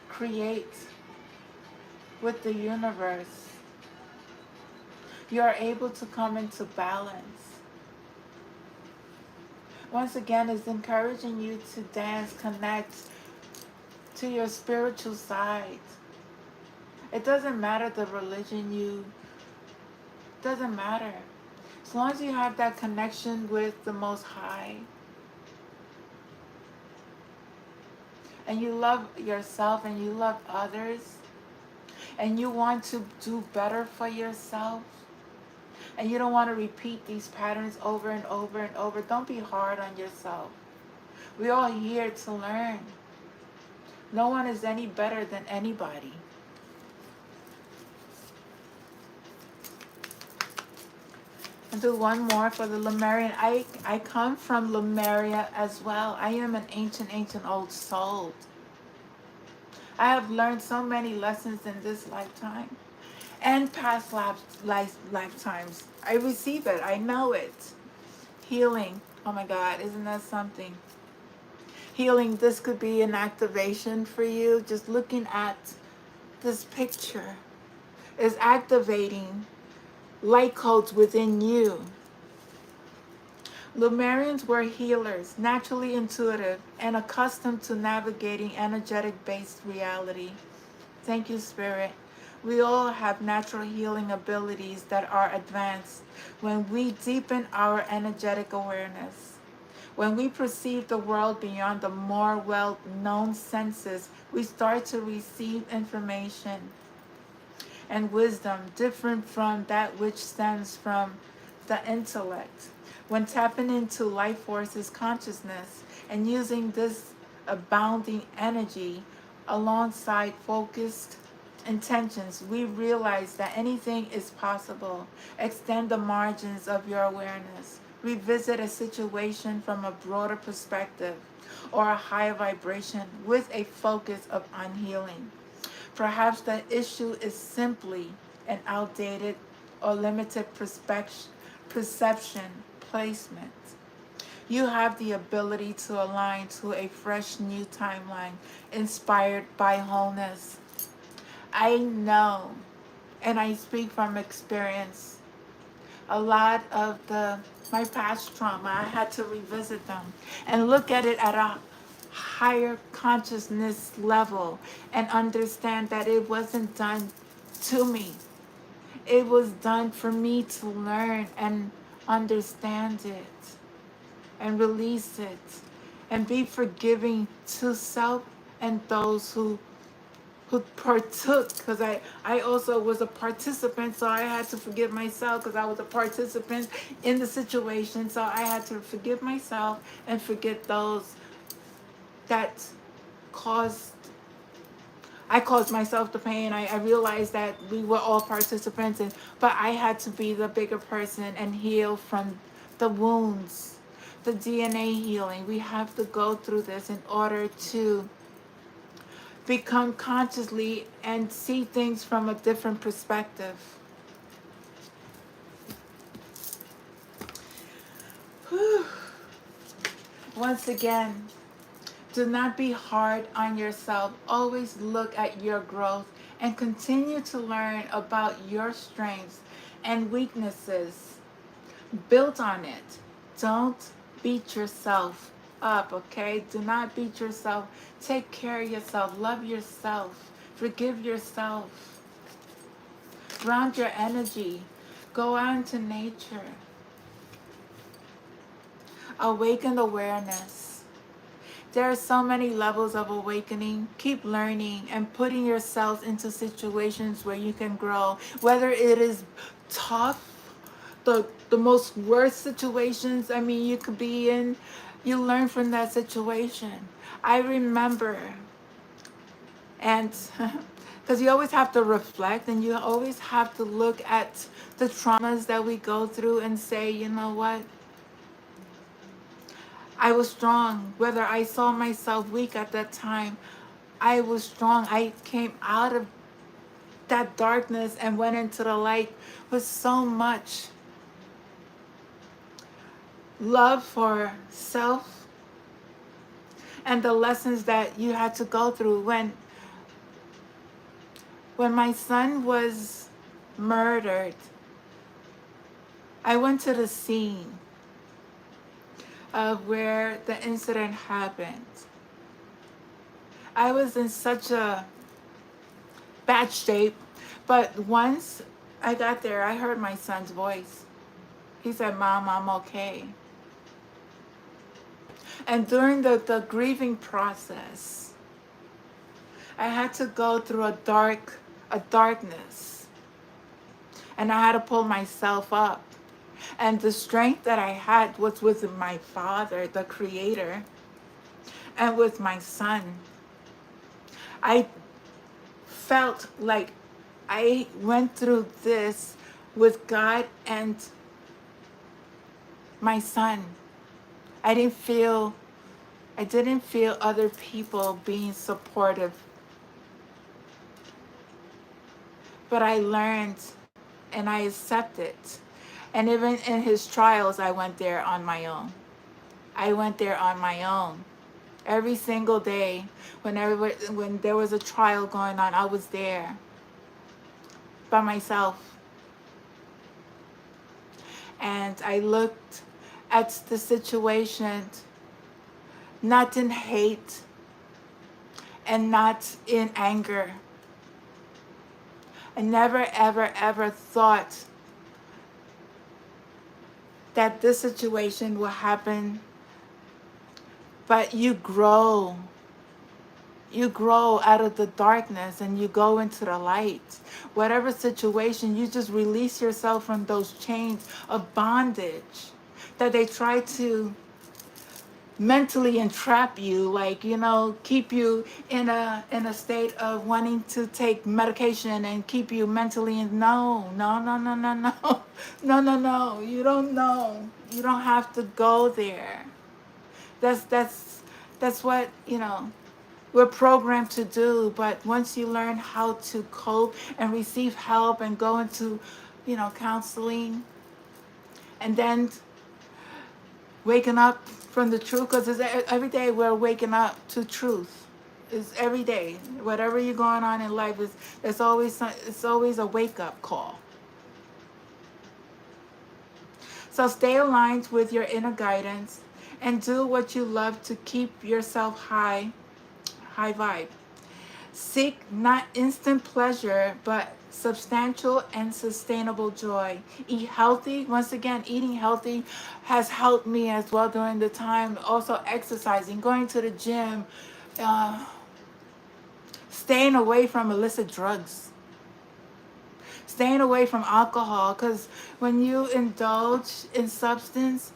create with the universe. You are able to come into balance. Once again, it's encouraging you to dance, connect to your spiritual side. It doesn't matter the religion doesn't matter. As long as you have that connection with the Most High and you love yourself and you love others and you want to do better for yourself and you don't want to repeat these patterns over and over and over, don't be hard on yourself. We're all here to learn. No one is any better than anybody. I'll do one more for the Lemurian. I come from Lemuria as well. I am an ancient old soul. I have learned so many lessons in this lifetime and past lifetimes. I receive it. I know it. Healing. Oh my God, isn't that something? Healing, this could be an activation for you. Just looking at this picture is activating light codes within you. Lemurians were healers, naturally intuitive, and accustomed to navigating energetic-based reality. Thank you, Spirit. We all have natural healing abilities that are advanced when we deepen our energetic awareness. When we perceive the world beyond the more well-known senses, we start to receive information and wisdom different from that which stems from the intellect. When tapping into life force's consciousness and using this abounding energy alongside focused intentions, we realize that anything is possible. Extend the margins of your awareness. Revisit a situation from a broader perspective or a higher vibration with a focus of unhealing. Perhaps the issue is simply an outdated or limited perception placement. You have the ability to align to a fresh new timeline inspired by wholeness. I know, and I speak from experience, a lot of my past trauma, I had to revisit them and look at it at a higher consciousness level and understand that it wasn't done to me. It was done for me to learn and understand it and release it and be forgiving to self and those who partook, because I also was a participant, so I had to forgive myself because I was a participant in the situation. So I had to forgive myself and forget those that caused I caused myself the pain. I realized that we were all participants, but I had to be the bigger person and heal from the wounds, the DNA healing. We have to go through this in order to become consciously and see things from a different perspective. Whew. Once again, do not be hard on yourself. Always look at your growth and continue to learn about your strengths and weaknesses. Build on it. Don't beat yourself up, okay? Do not beat yourself. Take care of yourself. Love yourself. Forgive yourself. Ground your energy. Go out into nature. Awaken awareness. There are so many levels of awakening. Keep learning and putting yourself into situations where you can grow. Whether it is tough, the most worst situations, I mean, you could be in, you learn from that situation. I remember, and because you always have to reflect and you always have to look at the traumas that we go through and say, you know what? I was strong. Whether I saw myself weak at that time, I was strong. I came out of that darkness and went into the light with so much love for self and the lessons that you had to go through. When my son was murdered, I went to the scene of where the incident happened. I was in such a bad shape, but once I got there, I heard my son's voice. He said, "Mom, I'm okay." And during the grieving process, I had to go through a darkness, and I had to pull myself up. And the strength that I had was with my Father, the Creator, and with my son. I felt like I went through this with God and my son. I didn't feel other people being supportive. But I learned and I accepted. And even in his trials, I went there on my own. I went there on my own. Every single day, when there was a trial going on, I was there by myself. And I looked at the situation not in hate and not in anger. I never, ever, ever thought that this situation will happen. But you grow. You grow out of the darkness and you go into the light. Whatever situation, you just release yourself from those chains of bondage that they try to mentally entrap you, like, keep you in a state of wanting to take medication and keep you mentally no. No, you don't know. You don't have to go there. That's what we're programmed to do. But once you learn how to cope and receive help and go into counseling, and then waking up from the truth, because every day we're waking up to truth. It's every day. Whatever you're going on in life, it's always a wake-up call. So stay aligned with your inner guidance and do what you love to keep yourself high vibe. Seek not instant pleasure, but substantial and sustainable joy. Eat healthy. Once again, eating healthy has helped me as well during the time. Also, exercising, going to the gym, uh, staying away from illicit drugs, staying away from alcohol. Because when you indulge in substance,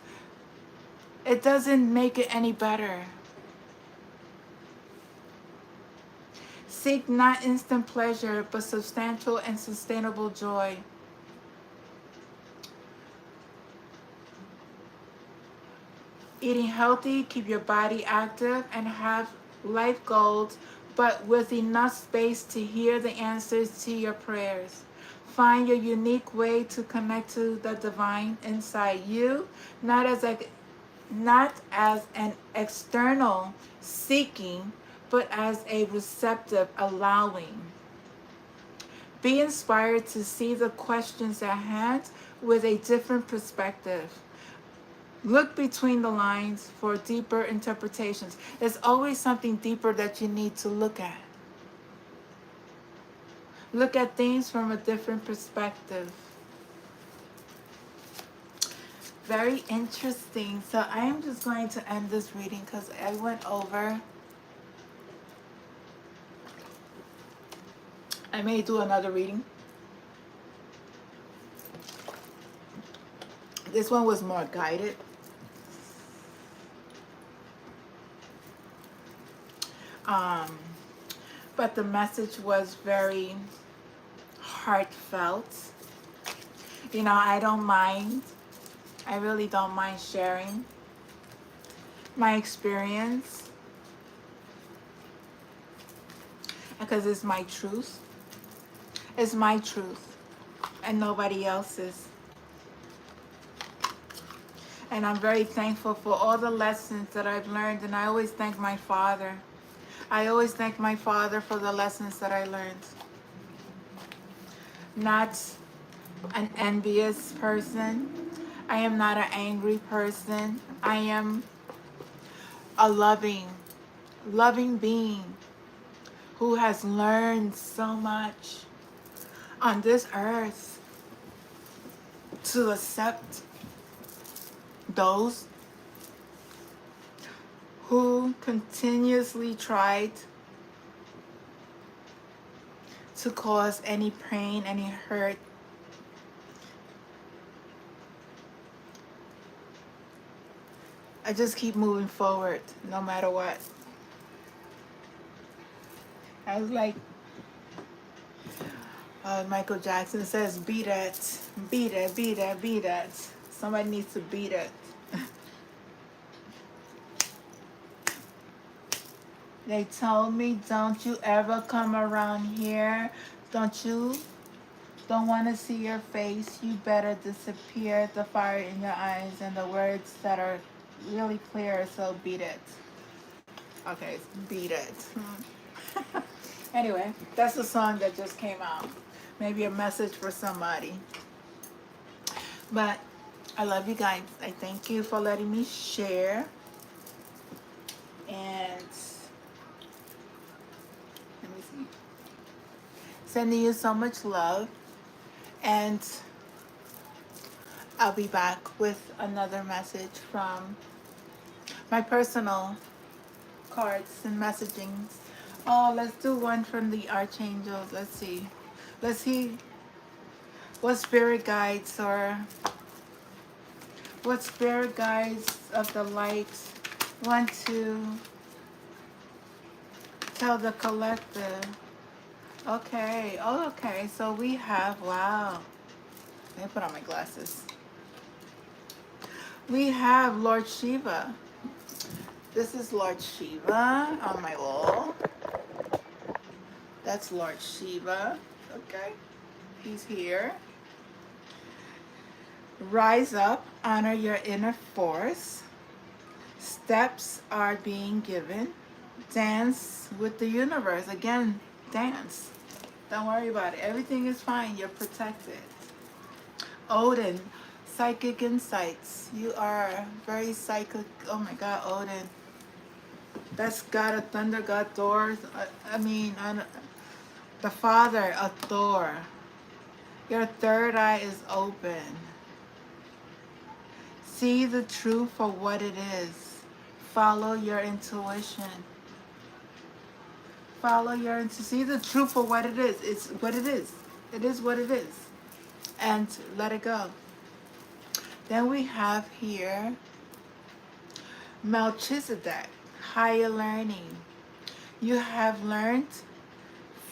it doesn't make it any better. Seek not instant pleasure, but substantial and sustainable joy. Eating healthy, keep your body active, and have life goals, but with enough space to hear the answers to your prayers. Find your unique way to connect to the divine inside you, not as an external seeking, but as a receptive allowing. Be inspired to see the questions at hand with a different perspective. Look between the lines for deeper interpretations. There's always something deeper that you need to look at. Look at things from a different perspective. Very interesting. So I am just going to end this reading because I went over. I may do another reading. This one was more guided. But the message was very heartfelt. You know, I don't mind. I really don't mind sharing my experience because it's my truth. It's my truth and nobody else's. And I'm very thankful for all the lessons that I've learned, and I always thank my Father. I always thank my Father for the lessons that I learned. Not an envious person. I am not an angry person. I am a loving being who has learned so much on this earth to accept those who continuously tried to cause any pain, any hurt. I just keep moving forward no matter what. I was like, Michael Jackson says, beat it, beat it, beat it, beat it. Somebody needs to beat it. They told me, don't you ever come around here. Don't want to see your face. You better disappear. The fire in your eyes and the words that are really clear. So beat it. Okay, beat it. Anyway, that's the song that just came out. Maybe a message for somebody. But I love you guys. I thank you for letting me share. And let me see. Sending you so much love. And I'll be back with another message from my personal cards and messagings. Oh, let's do one from the archangels. Let's see what spirit guides of the light want to tell the collective. Okay. Oh, okay. So we have, wow. Let me put on my glasses. We have Lord Shiva. This is Lord Shiva on my wall. That's Lord Shiva. Okay. He's here. Rise up, honor your inner force. Steps are being given. Dance with the universe. Again, dance. Don't worry about it. Everything is fine. You're protected. Odin, psychic insights. You are very psychic. Oh my God, Odin. That's God of Thunder, God Thor. The Father of Thor. Your third eye is open. See the truth for what it is. Follow your intuition. See the truth for what it is. It's what it is. It is what it is. And let it go. Then we have here Melchizedek, higher learning. You have learned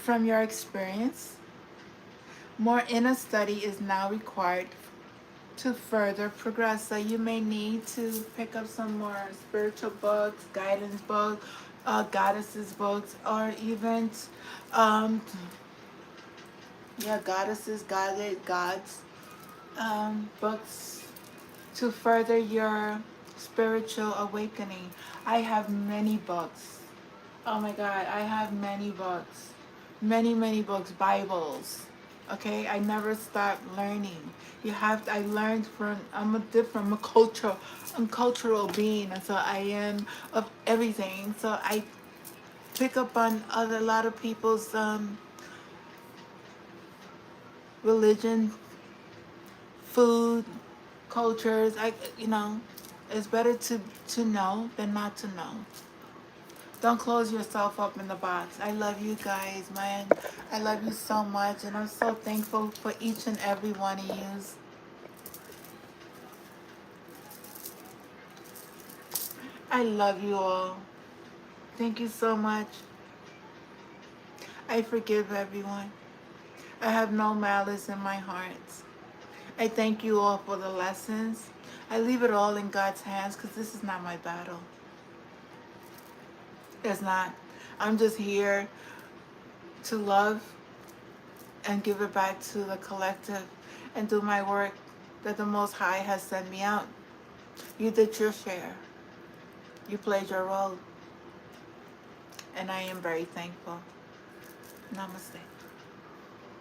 from your experience. More inner study is now required to further progress. So you may need to pick up some more spiritual books, guidance books, goddesses books, or even um, goddesses, gods books to further your spiritual awakening. I have many books. Oh my God, I have many books. Many books, Bibles. Okay, I never stopped learning. I learned I'm a cultural being, and so I am of everything. So I pick up on a lot of people's religion, food, cultures. It's better to know than not to know. Don't close yourself up in the box. I love you guys, man. I love you so much, and I'm so thankful for each and every one of you. I love you all. Thank you so much. I forgive everyone. I have no malice in my heart. I thank you all for the lessons. I leave it all in God's hands because this is not my battle. It's not. I'm just here to love and give it back to the collective and do my work that the Most High has sent me out. You did your share. You played your role. And I am very thankful. Namaste.